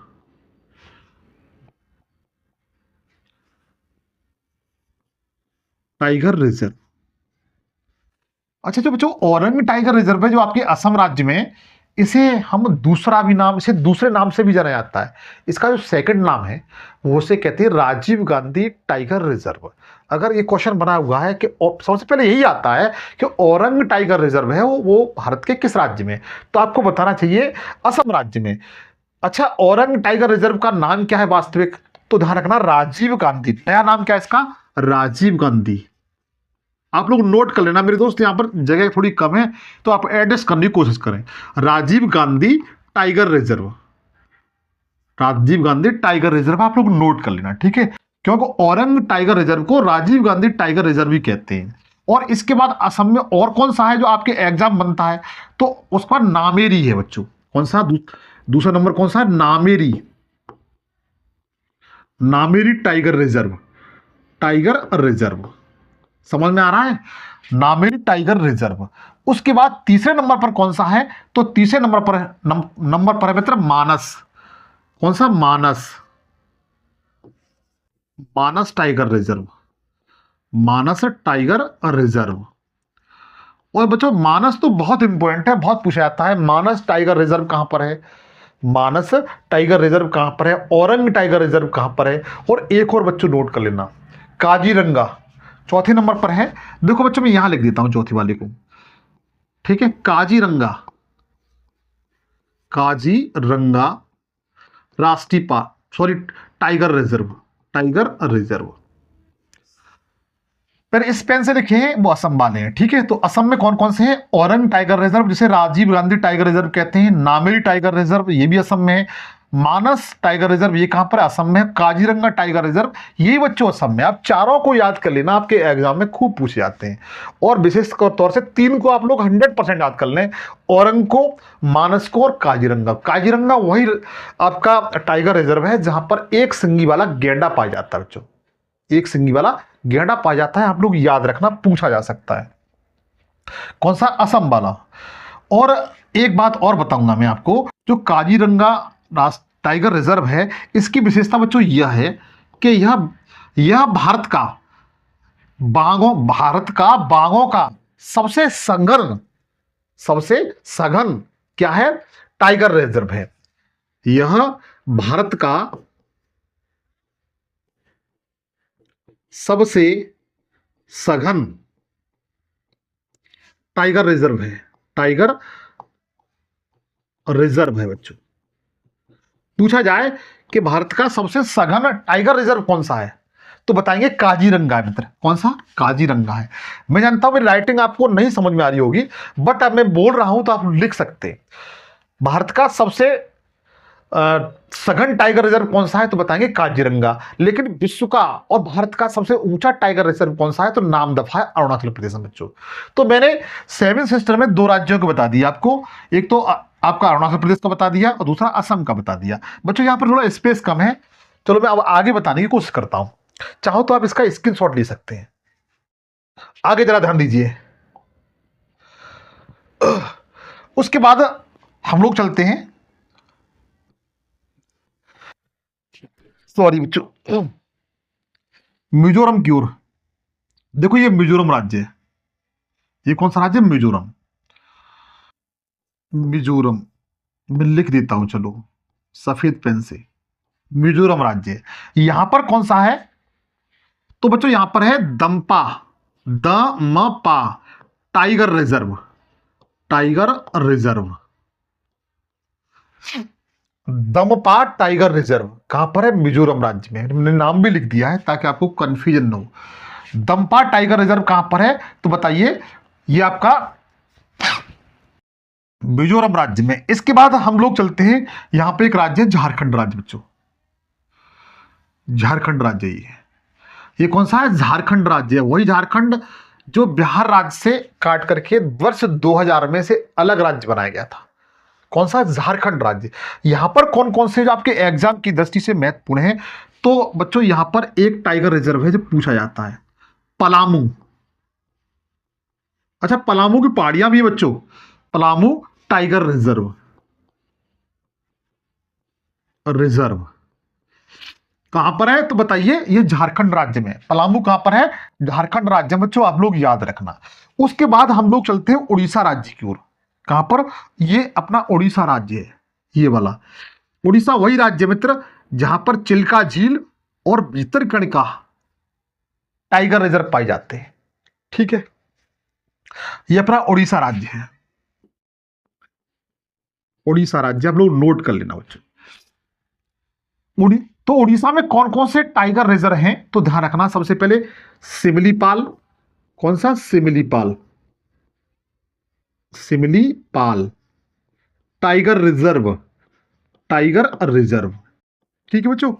Tiger reserve. अच्छा, जो बच्चों औरंग टाइगर रिजर्व है जो आपके असम राज्य में, इसे हम दूसरा भी नाम, इसे दूसरे नाम से भी जाना जाता है। इसका जो सेकंड नाम है वो उसे कहते हैं राजीव गांधी टाइगर रिजर्व। अगर ये क्वेश्चन बना हुआ है कि सबसे पहले यही आता है कि औरंग टाइगर रिजर्व है वो भारत के किस राज्य में, तो आपको बताना चाहिए असम राज्य में। अच्छा, औरंग टाइगर रिजर्व का नाम क्या है वास्तविक? तो ध्यान रखना, राजीव गांधी। नया नाम क्या है इसका? राजीव गांधी। आप लोग नोट कर लेना मेरे दोस्त, यहां पर जगह थोड़ी कम है तो आप एडजस्ट करने की कोशिश करें। Rajiv Gandhi tiger reserve, Rajiv Gandhi tiger reserve आप लोग नोट कर लेना, ठीक है? क्योंकि औरंग टाइगर रिजर्व को राजीव गांधी टाइगर रिजर्व भी कहते हैं। और इसके बाद असम में और कौन सा है जो आपके एग्जाम बनता है? तो उसका नामेरी है बच्चों। कौन सा? दूसरा नंबर कौन सा है? Nameri. Nameri tiger reserve, tiger reserve. समझ में आ रहा है? Nameri tiger reserve. उसके बाद तीसरे नंबर पर कौन सा है? तो तीसरे नंबर पर है मित्र मानस। कौन सा? मानस। मानस टाइगर रिजर्व, मानस टाइगर रिजर्व। और बच्चों मानस तो बहुत इंपॉर्टेंट है, बहुत पूछा जाता है। मानस टाइगर रिजर्व कहां पर है? मानस टाइगर रिजर्व कहां पर है? औरंग टाइगर रिजर्व कहां पर है? और एक और बच्चों नोट कर लेना, काजीरंगा चौथे नंबर पर है। देखो बच्चों, मैं यहां लिख देता हूं चौथी वाले को, ठीक है? काजीरंगा, काजीरंगा राष्ट्रीय park, sorry tiger reserve, tiger reserve. पर इस पेन से लिखे हैं वो असम वाले हैं, ठीक है? तो असम में कौन कौन से हैं? औरंग टाइगर रिजर्व जिसे राजीव गांधी टाइगर रिजर्व कहते हैं, नामेरी टाइगर रिजर्व ये भी असम में है, मानस टाइगर रिजर्व ये कहां पर है? असम में। काजीरंगा टाइगर रिजर्व ये बच्चों असम में। आप चारों को याद कर लेना, आपके एग्जाम में खूब पूछे जाते हैं। और विशेष तौर से 3 को आप लोग 100% याद कर लें, औरंग को, मानस को और काजीरंगा। काजीरंगा वही आपका टाइगर रिजर्व है जहां पर एक सिंगी वाला गैंडा पाया जाता है बच्चों, एक सिंगी वाला गैंडा पाया जाता है। आप लोग याद रखना, पूछा जा सकता है। कौन सा? असम वाला। और एक बात और बताऊंगा मैं आपको, जो काजीरंगा टाइगर रिजर्व है इसकी विशेषता बच्चों यह है कि यह बाघों का सबसे सघन क्या है? टाइगर रिजर्व है। यह भारत का सबसे सघन टाइगर रिजर्व है, टाइगर रिजर्व है बच्चों। पूछा जाए कि भारत का सबसे सघन टाइगर रिजर्व कौन सा है तो बताएंगे काजीरंगा है मित्र। कौन सा? काजीरंगा है। मैं जानता हूं मेरी राइटिंग आपको नहीं समझ में आ रही होगी, बट अब मैं बोल रहा हूं तो आप लिख सकते हैं। भारत का सबसे सघन टाइगर रिजर्व कौन सा है तो बताएंगे काजीरंगा। लेकिन विश्व का और भारत का सबसे ऊंचा टाइगर रिजर्व कौन सा है तो नामदफा है अरुणाचल प्रदेश में बच्चों। तो मैंने सेवन सिस्टर में दो राज्यों को बता दिया आपको, एक तो आपका अरुणाचल प्रदेश का बता दिया और दूसरा असम का बता दिया। बच्चों यहाँ पर थोड़ा स्पेस कम है, चलो मैं अब आगे बताने की कोशिश करता हूं। चाहो तो आप इसका स्क्रीनशॉट ले सकते हैं। आगे जरा ध्यान दीजिए। उसके बाद हम लोग चलते हैं, सॉरी बच्चों, मिजोरम की ओर। देखो ये मिजोरम राज्य है। ये कौन सा राज्य है? मिजोरम। मिजोरम मैं लिख देता हूं चलो सफेद पेन से। मिजोरम राज्य यहां पर कौन सा है तो बच्चों यहां पर है Dampa, Dampa tiger reserve. Tiger reserve, Dampa tiger reserve कहां पर है? मिजोरम राज्य में। मैंने नाम भी लिख दिया है ताकि आपको कंफ्यूजन न हो। दम्पा टाइगर रिजर्व कहां पर है तो बताइए, ये आपका मिजोरम राज्य में। इसके बाद हम लोग चलते हैं, यहां पे एक राज्य है झारखंड राज्य बच्चों। झारखंड राज्य ये कौन सा है? झारखंड राज्य है। वही झारखंड जो बिहार राज्य से काट करके वर्ष 2000 में से अलग राज्य बनाया गया था। कौन सा? झारखंड राज्य। यहां पर कौन कौन से जो आपके एग्जाम की दृष्टि से महत्वपूर्ण है तो बच्चों यहां पर एक टाइगर रिजर्व है जो पूछा जाता है, पलामू। अच्छा, पलामू की पहाड़ियां भी है बच्चों, पलामू टाइगर रिजर्व। रिजर्व कहां पर है तो बताइए, ये झारखंड राज्य में। पलामू कहां पर है? झारखंड राज्य में बच्चों, आप लोग याद रखना। उसके बाद हम लोग चलते हैं उड़ीसा राज्य की ओर। कहां पर? ये अपना उड़ीसा राज्य है, ये वाला उड़ीसा। वही राज्य मित्र जहां पर चिल्का झील और भितरकनिका टाइगर रिजर्व पाए जाते हैं। ठीक है, ये अपना उड़ीसा राज्य है। उड़ीसा राज्य आप लोग नोट कर लेना बच्चों। तो उड़ीसा में कौन कौन से टाइगर रिजर्व हैं तो ध्यान रखना। सबसे पहले सिमलीपाल। कौन सा? Similipal. Similipal tiger reserve. Tiger reserve, ठीक है बच्चों।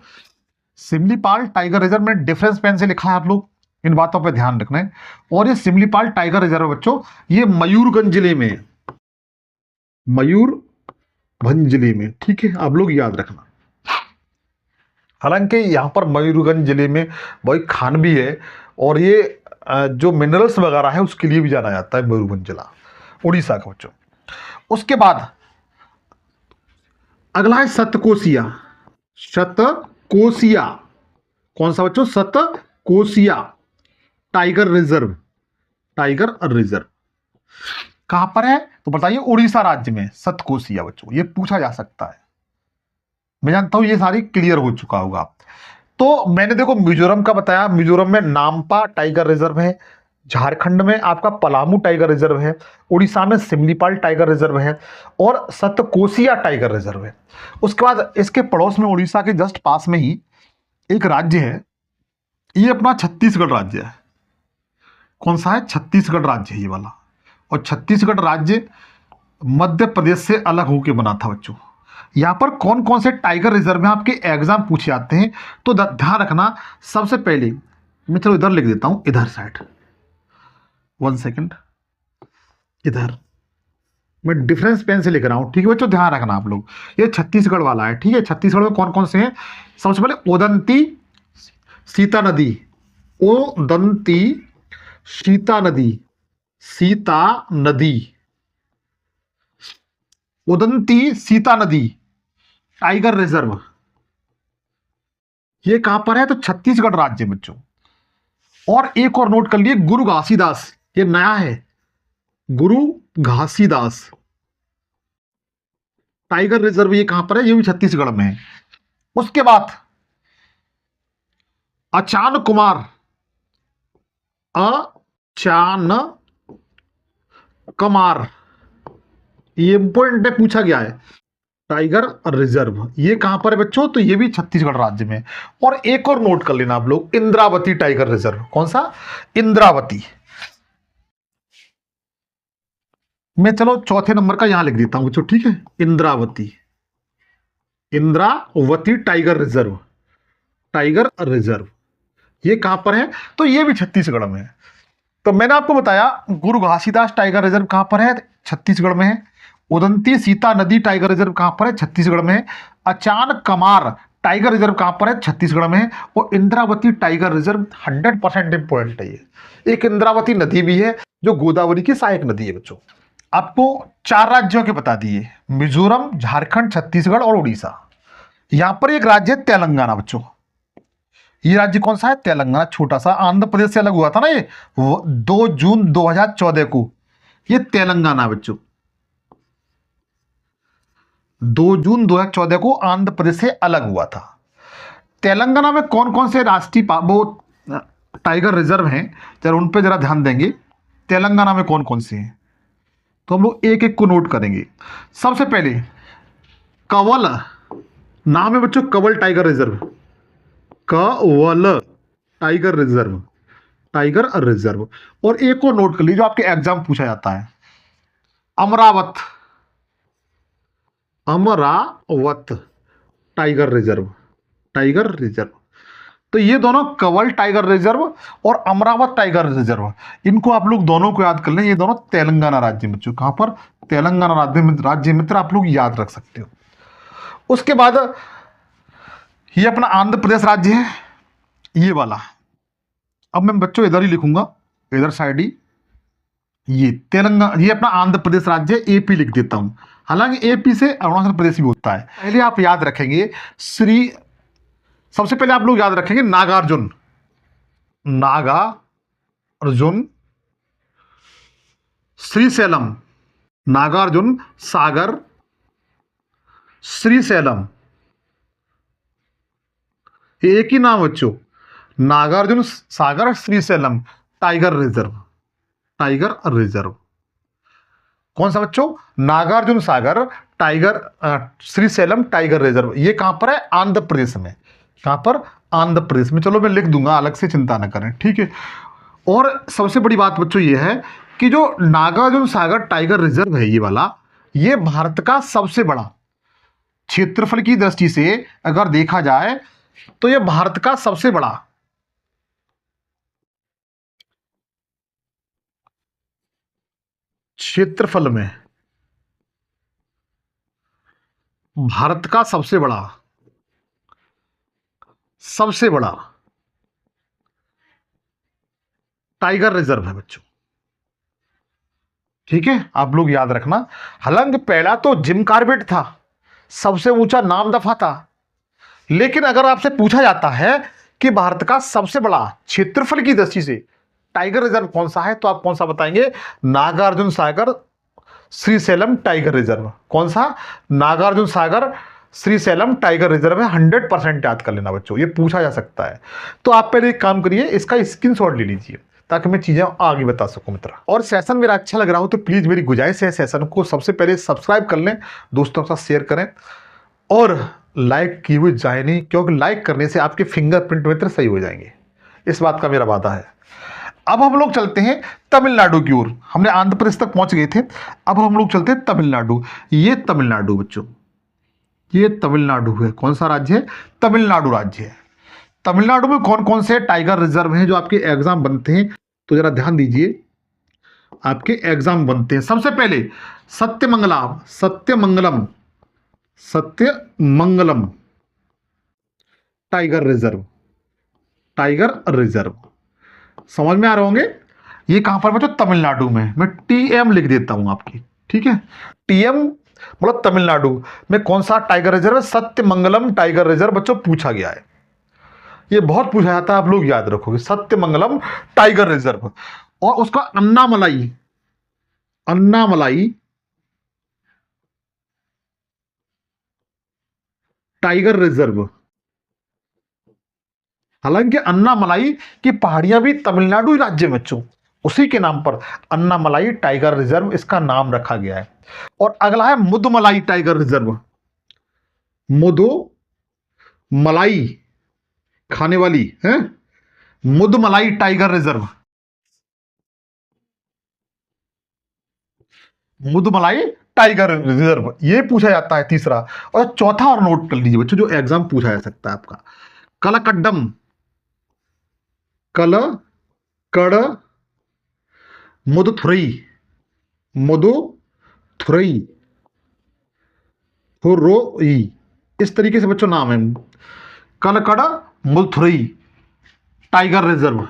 सिमलीपाल टाइगर रिजर्व में डिफरेंस पेन से लिखा है, आप लोग इन बातों पर ध्यान रखना है। और ये सिमलीपाल टाइगर रिजर्व बच्चों ये मयूरभंज जिले में, मयूरभंज जिले में, ठीक है, आप लोग याद रखना। हालांकि यहां पर मयूरभंज जिले में वही खान भी है और ये जो मिनरल्स वगैरह है उसके लिए भी जाना जाता है मयूरभंज जिला, उड़ीसा का बच्चों। उसके बाद अगला है सतकोसिया। सतकोसिया कौन सा बच्चों? Satkosia tiger reserve. Tiger reserve कहां पर है तो बताइए, उड़ीसा राज्य में सतकोसिया बच्चों। ये पूछा जा सकता है, मैं जानता हूं ये सारी क्लियर हो चुका होगा। तो मैंने देखो मिजोरम का बताया, मिजोरम में नामपा टाइगर रिजर्व है, झारखंड में आपका पलामू टाइगर रिजर्व है, उड़ीसा में सिमलीपाल टाइगर रिजर्व है और सतकोसिया टाइगर रिजर्व है। उसके बाद इसके पड़ोस में उड़ीसा के जस्ट पास में ही एक राज्य है, ये अपना छत्तीसगढ़ राज्य है। कौन सा है? छत्तीसगढ़ राज्य है ये वाला। और छत्तीसगढ़ राज्य मध्य प्रदेश से अलग होकर बना था बच्चों। यहां पर कौन कौन से टाइगर रिजर्व में आपके एग्जाम पूछे जाते हैं तो ध्यान रखना। सबसे पहले मैं चलो इधर लिख देता हूं, इधर साइड, 1 सेकेंड, इधर मैं डिफरेंस पेन से लिख रहा हूं, ठीक है बच्चों, ध्यान रखना आप लोग। ये छत्तीसगढ़ वाला है, ठीक है। छत्तीसगढ़ में कौन कौन से हैं? सबसे पहले उदंती सीता नदी। उदंती सीता नदी, सीता नदी, उदंती सीता नदी टाइगर रिजर्व, ये कहां पर है तो छत्तीसगढ़ राज्य में बच्चों। और एक और नोट कर लिए, गुरु घासीदास, ये नया है, गुरु घासीदास टाइगर रिजर्व, ये कहां पर है? ये भी छत्तीसगढ़ में है। उसके बाद अचान कुमार, अचान कमार, ये इंपॉर्टेंट है, पूछा गया है। टाइगर रिजर्व ये कहां पर है बच्चों? तो ये भी छत्तीसगढ़ राज्य में। और एक और नोट कर लेना आप लोग, इंद्रावती टाइगर रिजर्व। कौन सा? इंद्रावती। मैं चलो चौथे नंबर का यहां लिख देता हूं बच्चों, ठीक है। Indravati, Indravati tiger reserve, tiger reserve ये कहां पर है? तो ये भी छत्तीसगढ़ में है। तो मैंने आपको बताया गुरु घासीदास टाइगर रिजर्व कहां पर है? छत्तीसगढ़ में है। उदंती सीता नदी टाइगर रिजर्व कहां पर है? छत्तीसगढ़ में है। अचान कमार टाइगर रिजर्व कहां पर है? छत्तीसगढ़ में है। और इंद्रावती टाइगर रिजर्व 100% इंपॉर्टेंट है ये। एक इंद्रावती नदी भी है जो गोदावरी की सहायक नदी है बच्चों। आपको 4 राज्यों के बता दिए, मिजोरम, झारखंड, छत्तीसगढ़ और उड़ीसा। यहां पर एक राज्य है तेलंगाना बच्चों। ये राज्य कौन सा है? तेलंगाना, छोटा सा, आंध्र प्रदेश से अलग हुआ था ना ये 2 जून 2014 को। ये तेलंगाना बच्चों 2 जून 2014 को आंध्र प्रदेश से अलग हुआ था। तेलंगाना में कौन कौन से राष्ट्रीय वो टाइगर रिजर्व हैं, जरा उन पे जरा ध्यान देंगे। तेलंगाना में कौन कौन से हैं तो हम लोग एक एक को नोट करेंगे। सबसे पहले कवल नाम है बच्चों, कवल टाइगर रिजर्व, कवल टाइगर रिजर्व, टाइगर रिजर्व। और एक को नोट कर लीजिए जो आपके एग्जाम पूछा जाता है, Amravat, Amravat tiger reserve, tiger reserve. तो ये दोनों कवल टाइगर रिजर्व और अमरावत टाइगर रिजर्व, इनको आप लोग दोनों को याद कर लें। ये दोनों तेलंगाना राज्य में बच्चों, कहां पर? तेलंगाना राज्य मित्र आप लोग याद रख सकते हो। उसके बाद ये अपना आंध्र प्रदेश राज्य है, ये वाला। अब मैं बच्चों इधर ही लिखूंगा, इधर साइड ही। ये तेलंगाना, ये अपना आंध्र प्रदेश राज्य, एपी लिख देता हूं। हालांकि एपी से अरुणाचल प्रदेश भी होता है। पहले आप याद रखेंगे सबसे पहले आप लोग याद रखेंगे नागार्जुन, नागार्जुन, श्रीशैलम, नागार्जुन सागर, श्रीशैलम, ये एक ही नाम बच्चों, Nagarjuna Sagar Srisailam tiger reserve, tiger reserve. कौन सा बच्चों? Nagarjuna Sagar tiger Srisailam tiger reserve. ये कहां पर है? आंध्र प्रदेश में। कहां पर? आंध्र प्रदेश में। चलो मैं लिख दूंगा, अलग से चिंता न करें, ठीक है। और सबसे बड़ी बात बच्चों ये है कि जो नागार्जुन सागर टाइगर रिजर्व है ये वाला, ये भारत का सबसे बड़ा, क्षेत्रफल की दृष्टि से अगर देखा जाए तो ये भारत का सबसे बड़ा क्षेत्रफल में, भारत का सबसे बड़ा, सबसे बड़ा टाइगर रिजर्व है बच्चों, ठीक है। आप लोग याद रखना। हालांकि पहला तो जिम कॉर्बेट था, सबसे ऊंचा नामदफा था। लेकिन अगर आपसे पूछा जाता है कि भारत का सबसे बड़ा क्षेत्रफल की दृष्टि से टाइगर रिजर्व कौन सा है, तो आप कौन सा बताएंगे? Nagarjuna Sagar Srisailam tiger reserve. कौन सा? नागार्जुन सागर श्रीशैलम टाइगर रिजर्व है। 100% याद कर लेना बच्चों, ये पूछा जा सकता है। तो आप पहले एक काम करिए, इसका स्क्रीनशॉट ले लीजिए ताकि मैं चीजें आगे बता सकूं मित्र। और सेशन मेरा अच्छा लग रहा हो तो प्लीज मेरी गुजारिश है, सेशन को सबसे पहले सब्सक्राइब कर लें, दोस्तों के साथ शेयर करें और लाइक की हुई जाए नहीं, क्योंकि लाइक करने से आपके फिंगरप्रिंट मित्र सही हो जाएंगे, इस बात का मेरा वादा है। अब हम लोग चलते हैं तमिलनाडु की ओर। हमने आंध्र प्रदेश तक पहुंच गए थे, अब हम लोग चलते हैं तमिलनाडु। ये तमिलनाडु बच्चों, ये तमिलनाडु है। कौन सा राज्य है? तमिलनाडु राज्य है। तमिलनाडु में कौन कौन से टाइगर रिजर्व हैं जो आपके एग्जाम बनते हैं, तो जरा ध्यान दीजिए, आपके एग्जाम बनते हैं। सबसे पहले Sathyamangalam, Sathyamangalam, Sathyamangalam tiger reserve, tiger reserve. समझ में आ रहे होंगे? ये कहां पर बच्चों? तमिलनाडु में। मैं टीएम लिख देता हूं आपकी, ठीक है। टीएम मतलब तमिलनाडु में कौन सा टाइगर रिजर्व है? सत्यमंगलम टाइगर रिजर्व बच्चों पूछा गया है, ये बहुत पूछा जाता है, आप लोग याद रखोगे। Sathyamangalam tiger reserve. और उसका अन्नामलाई, अन्नामलाई टाइगर रिजर्व। हालांकि अन्नामलाई की पहाड़ियां भी तमिलनाडु राज्य में बच्चों, उसी के नाम पर अन्नामलाई टाइगर रिजर्व इसका नाम रखा गया है। और अगला है मुदुमलाई टाइगर रिजर्व, मुदुमलाई खाने वाली है, Mudumalai tiger reserve. Mudumalai tiger reserve, ये पूछा जाता है तीसरा। और चौथा और नोट कर लीजिए बच्चों, जो एग्जाम पूछा जा सकता है आपका, कलकड्डम, कल कड़ मुदथुरई, मुदथुरई, हुर्रोई, इस तरीके से बच्चों नाम है। कलकड़ मुदथुरई टाइगर रिजर्व।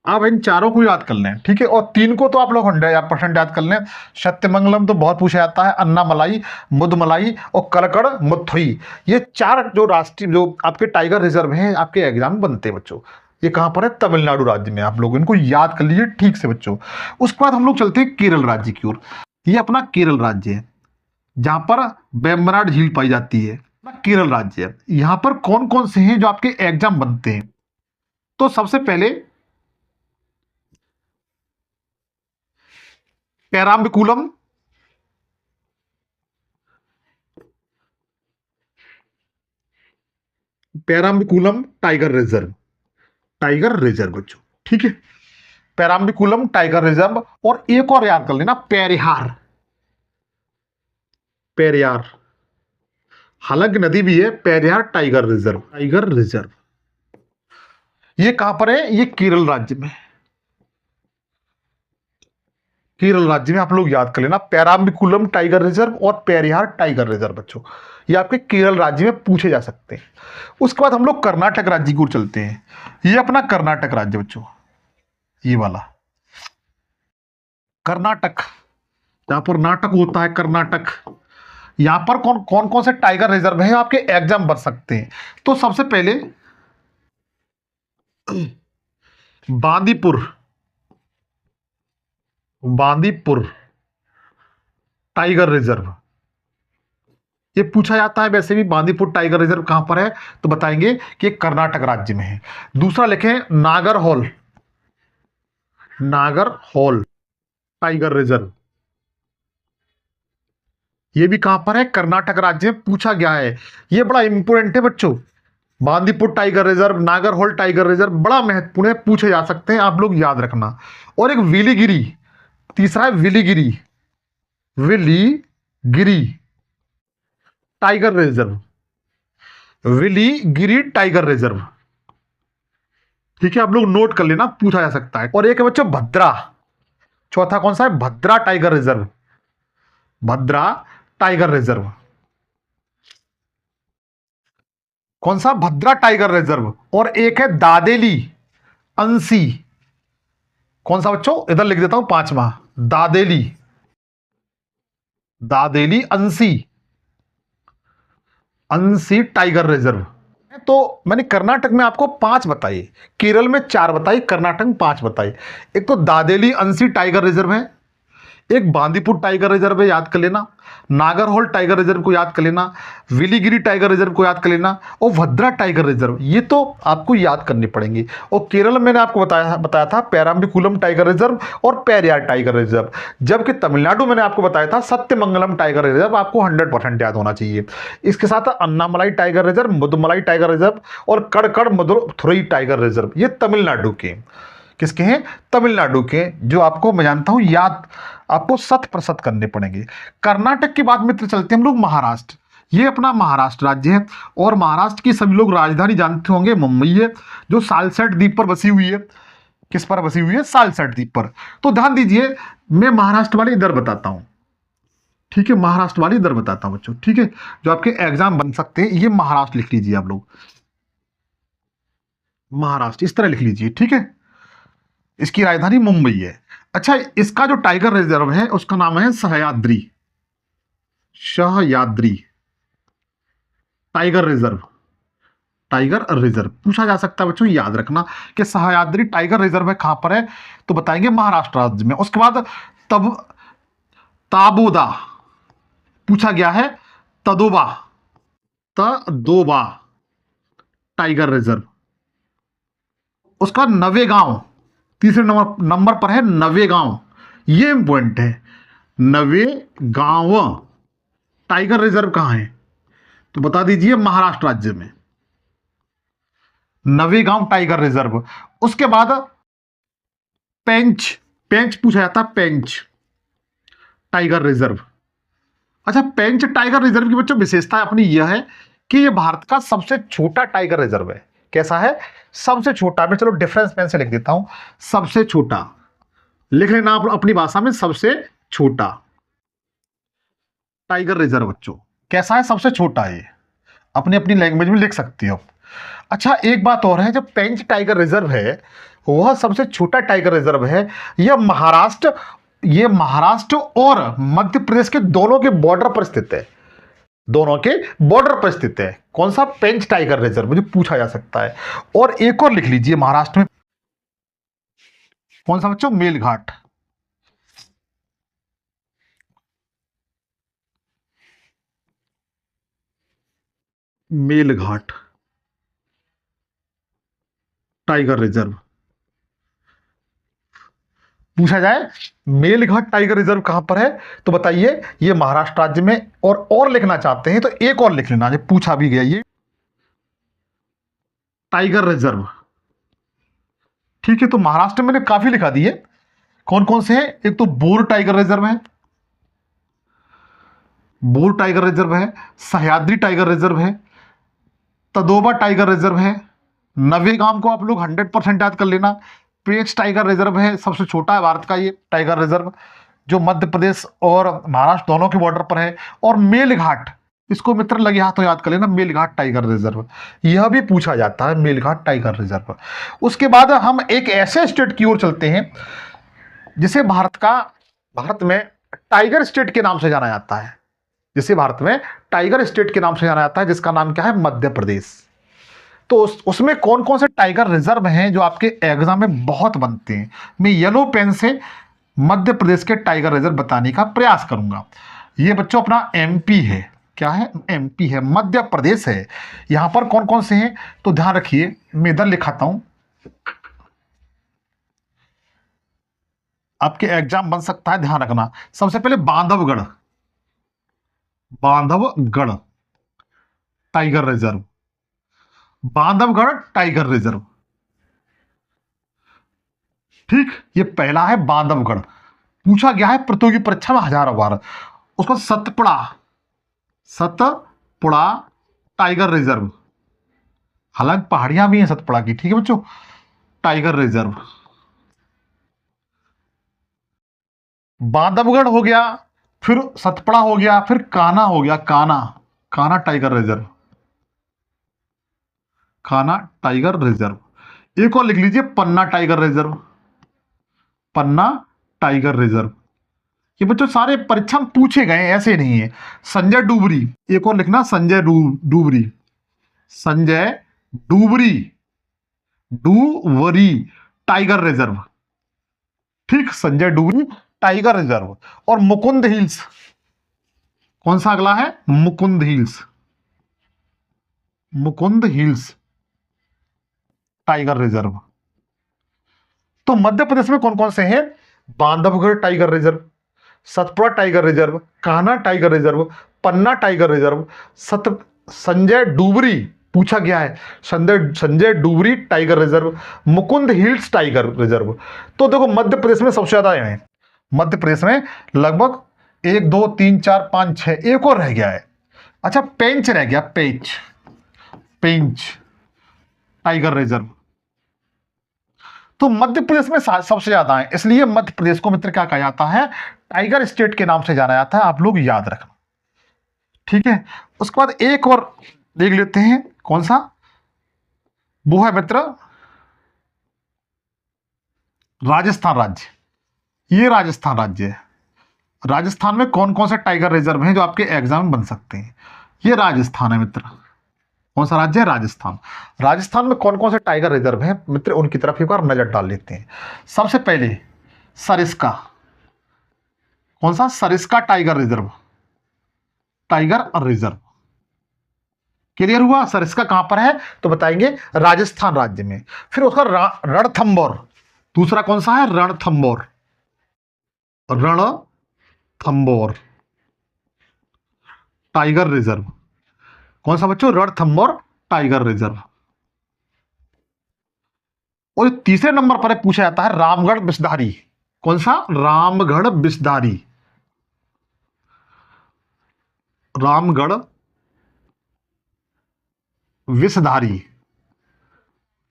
आप इन चारों को याद कर लें, ठीक है। और तीन को तो आप लोग 100% याद कर लें। सत्यमंगलम तो बहुत पूछा जाता है, अन्नामलाई, मुदमलाई और कलकड़ मुथुई, ये चार जो राष्ट्रीय जो आपके टाइगर रिजर्व हैं आपके एग्जाम बनते हैं बच्चों। ये कहाँ पर है? तमिलनाडु राज्य में। आप लोग इनको याद कर लीजिए ठीक से बच्चों। उसके बाद हम लोग चलते हैं केरल राज्य की ओर। ये अपना केरल राज्य है, जहां पर वेम्बनाड झील पाई जाती है। केरल राज्य है, यहाँ पर कौन कौन से हैं जो आपके एग्जाम बनते हैं? तो सबसे पहले पेराम्बिकुलम, पेराम्बिकुलम टाइगर रिजर्व, टाइगर रिजर्व बच्चों, ठीक है। पेराम्बिकुलम टाइगर रिजर्व। और एक और याद कर लेना, पेरियार, पेरियार, हालांकि नदी भी है, Periyar tiger reserve, tiger reserve. ये कहां पर है? ये केरल राज्य में। केरल राज्य में आप लोग याद कर लेना, पेराम्बिकुलम टाइगर रिजर्व और पेरियार टाइगर रिजर्व बच्चों, ये आपके केरल राज्य में पूछे जा सकते हैं। उसके बाद हम लोग कर्नाटक राज्य की ओर चलते हैं। ये अपना कर्नाटक राज्य बच्चों, ये वाला कर्नाटक, जहां पर नाटक होता है, कर्नाटक। यहां पर कौन कौन कौन से टाइगर रिजर्व है आपके एग्जाम बन सकते हैं? तो सबसे पहले बांदीपुर, बांदीपुर टाइगर रिजर्व, ये पूछा जाता है वैसे भी। बांदीपुर टाइगर रिजर्व कहां पर है? तो बताएंगे कि कर्नाटक राज्य में है। दूसरा लिखें नागरहोल, नागरहोल टाइगर रिजर्व, ये भी कहां पर है? कर्नाटक राज्य में पूछा गया है। ये बड़ा इंपॉर्टेंट है बच्चों। Bandipur tiger reserve, Nagarhole tiger reserve बड़ा महत्वपूर्ण है, पूछे जा सकते हैं, आप लोग याद रखना। और एक विलीगिरी, तीसरा है Biligiri, Biligiri tiger reserve, Biligiri tiger reserve, ठीक है। आप लोग नोट कर लेना, पूछा जा सकता है। और एक है बच्चों भद्रा, चौथा कौन सा है? भद्रा टाइगर रिजर्व, भद्रा टाइगर रिजर्व। कौन सा? भद्रा टाइगर रिजर्व। और एक है दादेली अंसी, कौन सा बच्चों? इधर लिख देता हूं पांचवा, दादेली, दादेली अंसी, अंसी टाइगर रिजर्व। तो मैंने कर्नाटक में आपको 5 बताई, केरल में 4 बताई, कर्नाटक में 5 बताई। एक तो दादेली अंसी टाइगर रिजर्व है, एक बांदीपुर टाइगर रिजर्व है, याद कर लेना। नागरहोल टाइगर रिजर्व को याद कर लेना, विलीगिरी टाइगर रिजर्व को याद कर लेना, और भद्रा टाइगर रिजर्व, ये तो आपको याद करने पड़ेंगे। और केरल में मैंने आपको बताया था पेराम्बिकुलम टाइगर रिजर्व और पेरियार टाइगर रिजर्व। जबकि तमिलनाडु मैंने आपको बताया था सत्यमंगलम टाइगर रिजर्व, आपको 100% याद होना चाहिए। इसके साथ Annamalai tiger reserve, Mudumalai tiger reserve और कड़कड़ मुदुथुरई टाइगर रिजर्व, ये तमिलनाडु के, किसके हैं? तमिलनाडु के, जो आपको मैं जानता हूं याद आपको 100% करने पड़ेंगे। कर्नाटक के बाद मित्र चलते हैं हम लोग महाराष्ट्र। ये अपना महाराष्ट्र राज्य है। और महाराष्ट्र की सभी लोग राजधानी जानते होंगे, मुंबई है, जो सालसेट द्वीप पर बसी हुई है। किस पर बसी हुई है? सालसेट द्वीप पर। तो ध्यान दीजिए, मैं महाराष्ट्र वाले इधर बताता हूं, ठीक है। महाराष्ट्र वाले इधर बताता हूं बच्चों, ठीक है, जो आपके एग्जाम बन सकते हैं। ये महाराष्ट्र लिख लीजिए आप लोग, महाराष्ट्र इस तरह लिख लीजिए, ठीक है। इसकी राजधानी मुंबई है। अच्छा, इसका जो टाइगर रिजर्व है उसका नाम है Sahyadri, Sahyadri tiger reserve, tiger reserve पूछा जा सकता है बच्चों, याद रखना कि सह्याद्री टाइगर रिजर्व है कहां पर है? तो बताएंगे महाराष्ट्र राज्य में। उसके बाद तब ताबोदा पूछा गया है, तदोबा, तदोबा टाइगर रिजर्व। उसका नवेगांव, तीसरे नंबर पर है नवेगांव, ये इंपॉइंट है। नवेगांव टाइगर रिजर्व कहां है? तो बता दीजिए, महाराष्ट्र राज्य में, नवेगांव टाइगर रिजर्व। उसके बाद पेंच, पेंच पूछा जाता है, पेंच, टाइगर रिजर्व। अच्छा, पेंच टाइगर रिजर्व की बच्चों विशेषता अपनी यह है कि यह भारत का सबसे छोटा टाइगर रिजर्व है। कैसा है? सबसे छोटा। मैं चलो डिफरेंस पेन से लिख देता हूं, सबसे छोटा लिख लेना आप अपनी भाषा में, सबसे छोटा टाइगर रिजर्व बच्चों। कैसा है? सबसे छोटा है, ये अपनी अपनी लैंग्वेज में लिख सकती हो। अच्छा, एक बात और है, जो पेंच टाइगर रिजर्व है वह सबसे छोटा टाइगर रिजर्व है। यह महाराष्ट्र और मध्य प्रदेश के दोनों के बॉर्डर पर स्थित है। दोनों के बॉर्डर पर स्थित है। कौन सा? पेंच टाइगर रिजर्व, मुझे पूछा जा सकता है। और एक और लिख लीजिए, महाराष्ट्र में कौन सा बच्चों? मेलघाट। मेलघाट टाइगर रिजर्व पूछा जाए, मेलघाट टाइगर रिजर्व कहां पर है तो बताइए। ये महाराष्ट्र राज्य में। और लिखना चाहते हैं तो एक और लिख लेना, जो पूछा भी गया, ये टाइगर रिजर्व। ठीक है, तो महाराष्ट्र में मैंने काफी लिखा दिए। कौन कौन से हैं? एक तो बोर टाइगर रिजर्व है, बोर टाइगर रिजर्व है, सह्याद्री टाइगर रिजर्व है, तदोबा टाइगर रिजर्व है, नवेगाम को आप लोग 100% याद कर लेना। पेंच टाइगर रिजर्व है, सबसे छोटा है भारत का ये टाइगर रिजर्व, जो मध्य प्रदेश और महाराष्ट्र दोनों के बॉर्डर पर है। और मेलघाट, इसको मित्र लगे हाथों याद कर लेना, मेलघाट टाइगर रिजर्व। यह भी पूछा जाता है, मेलघाट टाइगर रिजर्व। उसके बाद हम एक ऐसे स्टेट की ओर चलते हैं जिसे भारत में टाइगर स्टेट के नाम से जाना जाता है। जिसे भारत में टाइगर स्टेट के नाम से जाना जाता है, जिसका नाम क्या है? मध्य प्रदेश। तो उसमें कौन कौन से टाइगर रिजर्व हैं जो आपके एग्जाम में बहुत बनते हैं? मैं येलो पेन से मध्य प्रदेश के टाइगर रिजर्व बताने का प्रयास करूंगा। ये बच्चों अपना एमपी है। क्या है? एमपी है, मध्य प्रदेश है। यहां पर कौन कौन से हैं तो ध्यान रखिए, मैं इधर लिखाता हूं, आपके एग्जाम बन सकता है, ध्यान रखना। सबसे पहले Bandhavgarh, Bandhavgarh tiger reserve, Bandhavgarh tiger reserve. ठीक, ये पहला है बांधवगढ़। पूछा गया है प्रतियोगी परीक्षा में हजारों बार। उसको सतपुड़ा, सतपुड़ा टाइगर रिजर्व। हालांकि पहाड़ियां भी हैं सतपुड़ा की। ठीक है बच्चों, टाइगर रिजर्व। बांधवगढ़ हो गया, फिर सतपुड़ा हो गया, फिर कान्हा हो गया, Kanha, Kanha tiger reserve, Kanha tiger reserve. एक और लिख लीजिए, पन्ना tiger reserve, Panna tiger reserve. ये बच्चों सारे परीक्षा में पूछे गए, ऐसे नहीं है। संजय डूबरी, एक और लिखना, संजय डूबरी, संजय डूबरी, डूबरी टाइगर रिजर्व। ठीक, संजय डूबरी टाइगर रिजर्व। और मुकुंद हिल्स, कौन सा अगला है? Mukund hills, Mukund hills tiger reserve. तो मध्य प्रदेश में कौन कौन से हैं? Bandhavgarh tiger reserve, Satpura tiger reserve, Kanha tiger reserve, Panna tiger reserve, Sanjay Dubri पूछा गया है, Sanjay Dubri tiger reserve, Mukund hills tiger reserve. तो देखो मध्य प्रदेश में सबसे ज्यादा है। मध्य प्रदेश में लगभग 1 2 3 4 5 6, एक और रह गया है। अच्छा, पेंच रह गया, पेंच, पेंच टाइगर रिजर्व। तो मध्य प्रदेश में सबसे ज्यादा है, इसलिए मध्य प्रदेश को मित्र क्या कहा जाता है? टाइगर स्टेट के नाम से जाना जाता है। आप लोग याद रखना। ठीक है, उसके बाद एक और देख लेते हैं, कौन सा? वो है मित्र राजस्थान राज्य। ये राजस्थान राज्य है। राजस्थान में कौन कौन से टाइगर रिजर्व हैं जो आपके एग्जाम में बन सकते हैं? ये राजस्थान है मित्र। कौन सा राज्य है? राजस्थान। राजस्थान में कौन कौन से टाइगर रिजर्व हैं मित्र, उनकी तरफ एक बार नजर डाल लेते हैं। सबसे पहले सरिस्का, कौन सा? Sariska tiger reserve, tiger reserve. Clear हुआ? सरिस्का कहां पर है तो बताएंगे, राजस्थान राज्य में। फिर उसका रणथंबोर, दूसरा कौन सा है? Ranthambore, Ranthambore tiger reserve. कौन सा बच्चों? Ranthambore tiger reserve. और तीसरे नंबर पर पूछा जाता है रामगढ़ बिस्दारी। कौन सा? Ramgarh Vishdhari, Ramgarh Vishdhari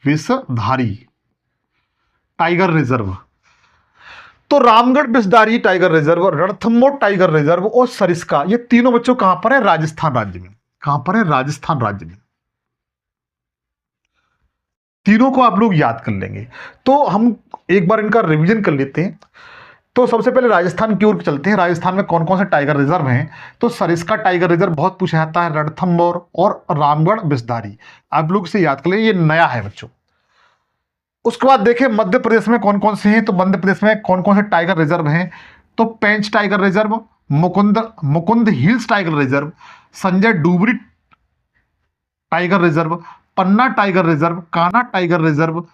Vishdhari tiger reserve. तो Ramgarh Vishdhari tiger reserve, Ranthambore tiger reserve और सरिस्का, ये तीनों बच्चों कहां पर है? राजस्थान राज्य में। कहां पर है? राजस्थान राज्य में। तीनों को आप लोग याद कर लेंगे। तो हम एक बार इनका रिवीजन कर लेते हैं। तो सबसे पहले राजस्थान की ओर चलते हैं। राजस्थान में कौन कौन से टाइगर रिजर्व हैं? तो सरिस्का टाइगर रिजर्व बहुत पूछा जाता है, रणथंभौर और रामगढ़ विषधारी। आप लोग इसे याद कर लें, ये नया है बच्चों। उसके बाद देखें मध्य प्रदेश में कौन कौन से हैं। तो मध्य प्रदेश में कौन कौन से टाइगर रिजर्व हैं? तो Pench tiger reserve, Mukund hills tiger reserve, Sanjay Dubri tiger reserve, Panna tiger reserve, Kanha tiger reserve,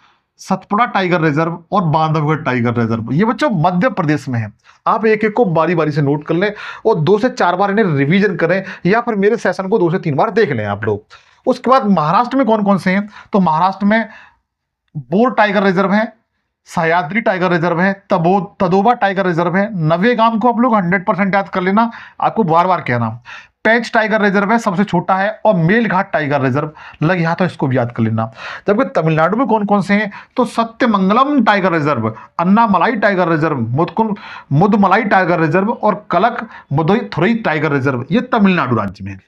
Satpura tiger reserve और बांधवगढ़ टाइगर रिजर्व। ये बच्चों मध्य प्रदेश में है। आप एक एक को बारी बारी से नोट कर लें और 2 से 4 बार इन्हें रिवीजन करें या फिर मेरे सेशन को 2 से 3 बार देख लें आप लोग। उसके बाद महाराष्ट्र में कौन कौन से हैं? तो महाराष्ट्र में बोर टाइगर रिजर्व है, सह्याद्री टाइगर रिजर्व है, तदोबा टाइगर रिजर्व है। नवेगाम को आप लोग 100% याद कर लेना, आपको बार बार कहना। पेंच टाइगर रिजर्व है, सबसे छोटा है, और मेलघाट टाइगर रिजर्व लग यहाँ तो इसको भी याद कर लेना। जबकि तमिलनाडु में कौन कौन से हैं? तो Sathyamangalam tiger reserve, Anamalai tiger reserve, Mudumalai tiger reserve और कलक मुदुथुरई टाइगर रिजर्व। ये तमिलनाडु राज्य में है।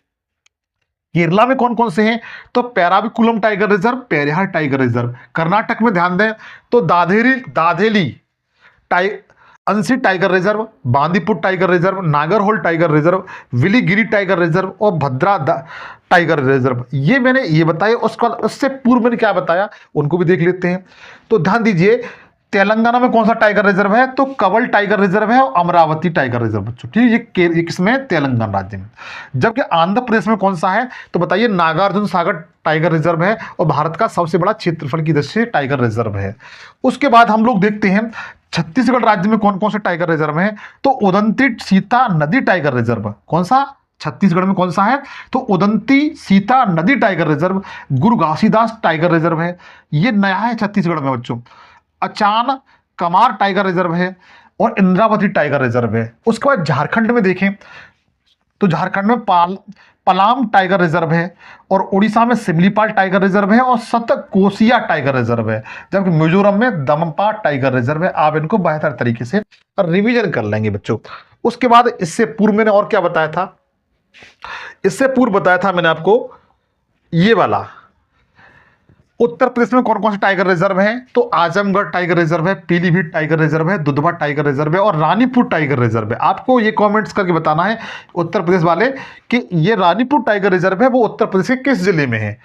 केरला में कौन कौन से हैं? तो Eravikulam tiger reserve, Periyar tiger reserve. Karnataka में ध्यान दें तो Dandeli Anshi tiger reserve, Bandipur tiger reserve, Nagarhole tiger reserve, Biligiri tiger reserve और भद्रा टाइगर रिजर्व। ये मैंने ये बताया। उसके बाद उससे पूर्व मैंने क्या बताया उनको भी देख लेते हैं। तो ध्यान दीजिए, तेलंगाना में कौन सा टाइगर रिजर्व है? तो कवल टाइगर रिजर्व है और अमरावती टाइगर रिजर्व बच्चों। ठीक है, ये किसमें है? तेलंगाना राज्य में। जबकि आंध्र प्रदेश में कौन सा है? तो बताइए, नागार्जुन सागर टाइगर रिजर्व है और भारत का सबसे बड़ा क्षेत्रफल की दृष्टि से टाइगर रिजर्व है। उसके बाद हम लोग देखते हैं छत्तीसगढ़ राज्य में कौन कौन से टाइगर रिजर्व हैं। तो उदंती सीता नदी टाइगर रिजर्व। कौन सा? छत्तीसगढ़ में कौन सा है? तो उदंती सीता नदी टाइगर रिजर्व। गुरु घासीदास टाइगर रिजर्व है, ये नया है छत्तीसगढ़ में बच्चों। अचान कमार टाइगर रिजर्व है और इंद्रावती टाइगर रिजर्व है। उसके बाद झारखंड में देखें तो झारखंड में पलाम टाइगर रिजर्व है और उड़ीसा में सिमलीपाल टाइगर रिजर्व है और सतकोसिया टाइगर रिजर्व है। जबकि मिजोरम में दमपा टाइगर रिजर्व है। आप इनको बेहतर तरीके से रिवीजन कर लेंगे बच्चों। उसके बाद इससे पूर्व मैंने और क्या बताया था? इससे पूर्व बताया था मैंने आपको ये वाला, उत्तर प्रदेश में कौन कौन से टाइगर रिजर्व हैं? तो आजमगढ़ टाइगर रिजर्व है, पीलीभीत टाइगर रिजर्व है, दुधवा टाइगर रिजर्व है और रानीपुर टाइगर रिजर्व है। आपको ये कमेंट्स करके बताना है उत्तर प्रदेश वाले कि ये रानीपुर टाइगर रिजर्व है वो उत्तर प्रदेश के किस जिले में है।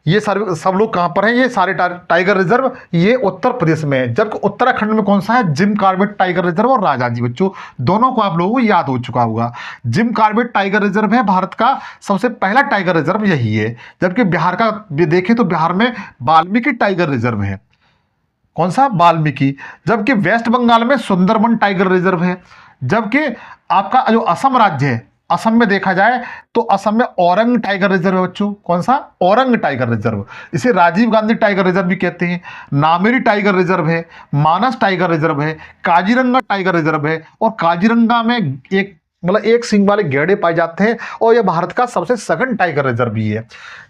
ये सारे सब लोग कहां पर हैं? ये सारे टाइगर रिजर्व ये उत्तर प्रदेश में है। जबकि उत्तराखंड में कौन सा है? जिम कॉर्बेट टाइगर रिजर्व और राजाजी बच्चों, दोनों को आप लोगों को याद हो चुका होगा। जिम कॉर्बेट टाइगर रिजर्व है भारत का सबसे पहला टाइगर रिजर्व यही है। जबकि बिहार का देखें तो बिहार में वाल्मीकि टाइगर रिजर्व है। कौन सा? वाल्मीकि। जबकि वेस्ट बंगाल में सुंदरबन टाइगर रिजर्व है। जबकि आपका जो असम राज्य है, असम में देखा जाए तो असम में औरंग टाइगर रिजर्व है बच्चों। कौन सा? Orang tiger reserve. इसे राजीव गांधी टाइगर रिजर्व भी कहते हैं। नामेरी टाइगर रिजर्व है, मानस टाइगर रिजर्व है, काजीरंगा टाइगर रिजर्व है और काजीरंगा में एक सींग वाले गैंडे पाए जाते हैं और यह भारत का सबसे सघन टाइगर रिजर्व भी है।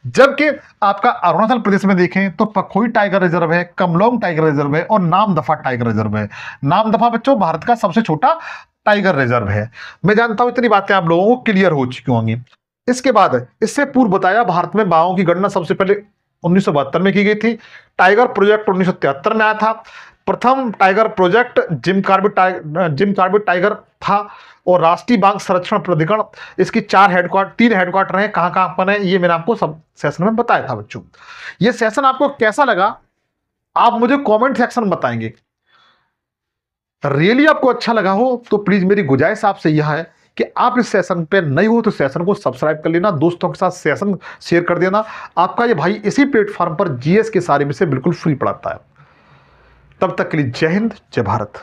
जबकि आपका अरुणाचल प्रदेश में देखें तो पखोई टाइगर रिजर्व है, कमलोंग टाइगर रिजर्व है और नामदफा टाइगर रिजर्व है। नामदफा बच्चों भारत का सबसे छोटा टाइगर रिजर्व है। मैं जानता हूं इतनी बातें आप लोगों को क्लियर हो चुकी होंगी। इसके बाद इससे पूर्व बताया भारत में बाघों की गणना सबसे पहले 1972 में की गई थी। टाइगर प्रोजेक्ट 1973 में आया था। प्रथम tiger project Jim Corbett tiger था और राष्ट्रीय बाघ संरक्षण प्राधिकरण, इसकी 3 हेडक्वार्टर हैं। कहां कहां पर है ये मैंने आपको सब सेशन में बताया था बच्चों। ये सेशन आपको कैसा लगा आप मुझे कमेंट सेक्शन में बताएंगे। रियली आपको अच्छा लगा हो तो प्लीज मेरी गुजारिश आपसे यह है कि आप इस सेशन पे नए हो तो सेशन को सब्सक्राइब कर लेना, दोस्तों के साथ सेशन शेयर कर देना। आपका ये भाई इसी प्लेटफॉर्म पर जीएस के सारे विषय बिल्कुल फ्री पढ़ाता है। तब तक के लिए जय हिंद, जय भारत।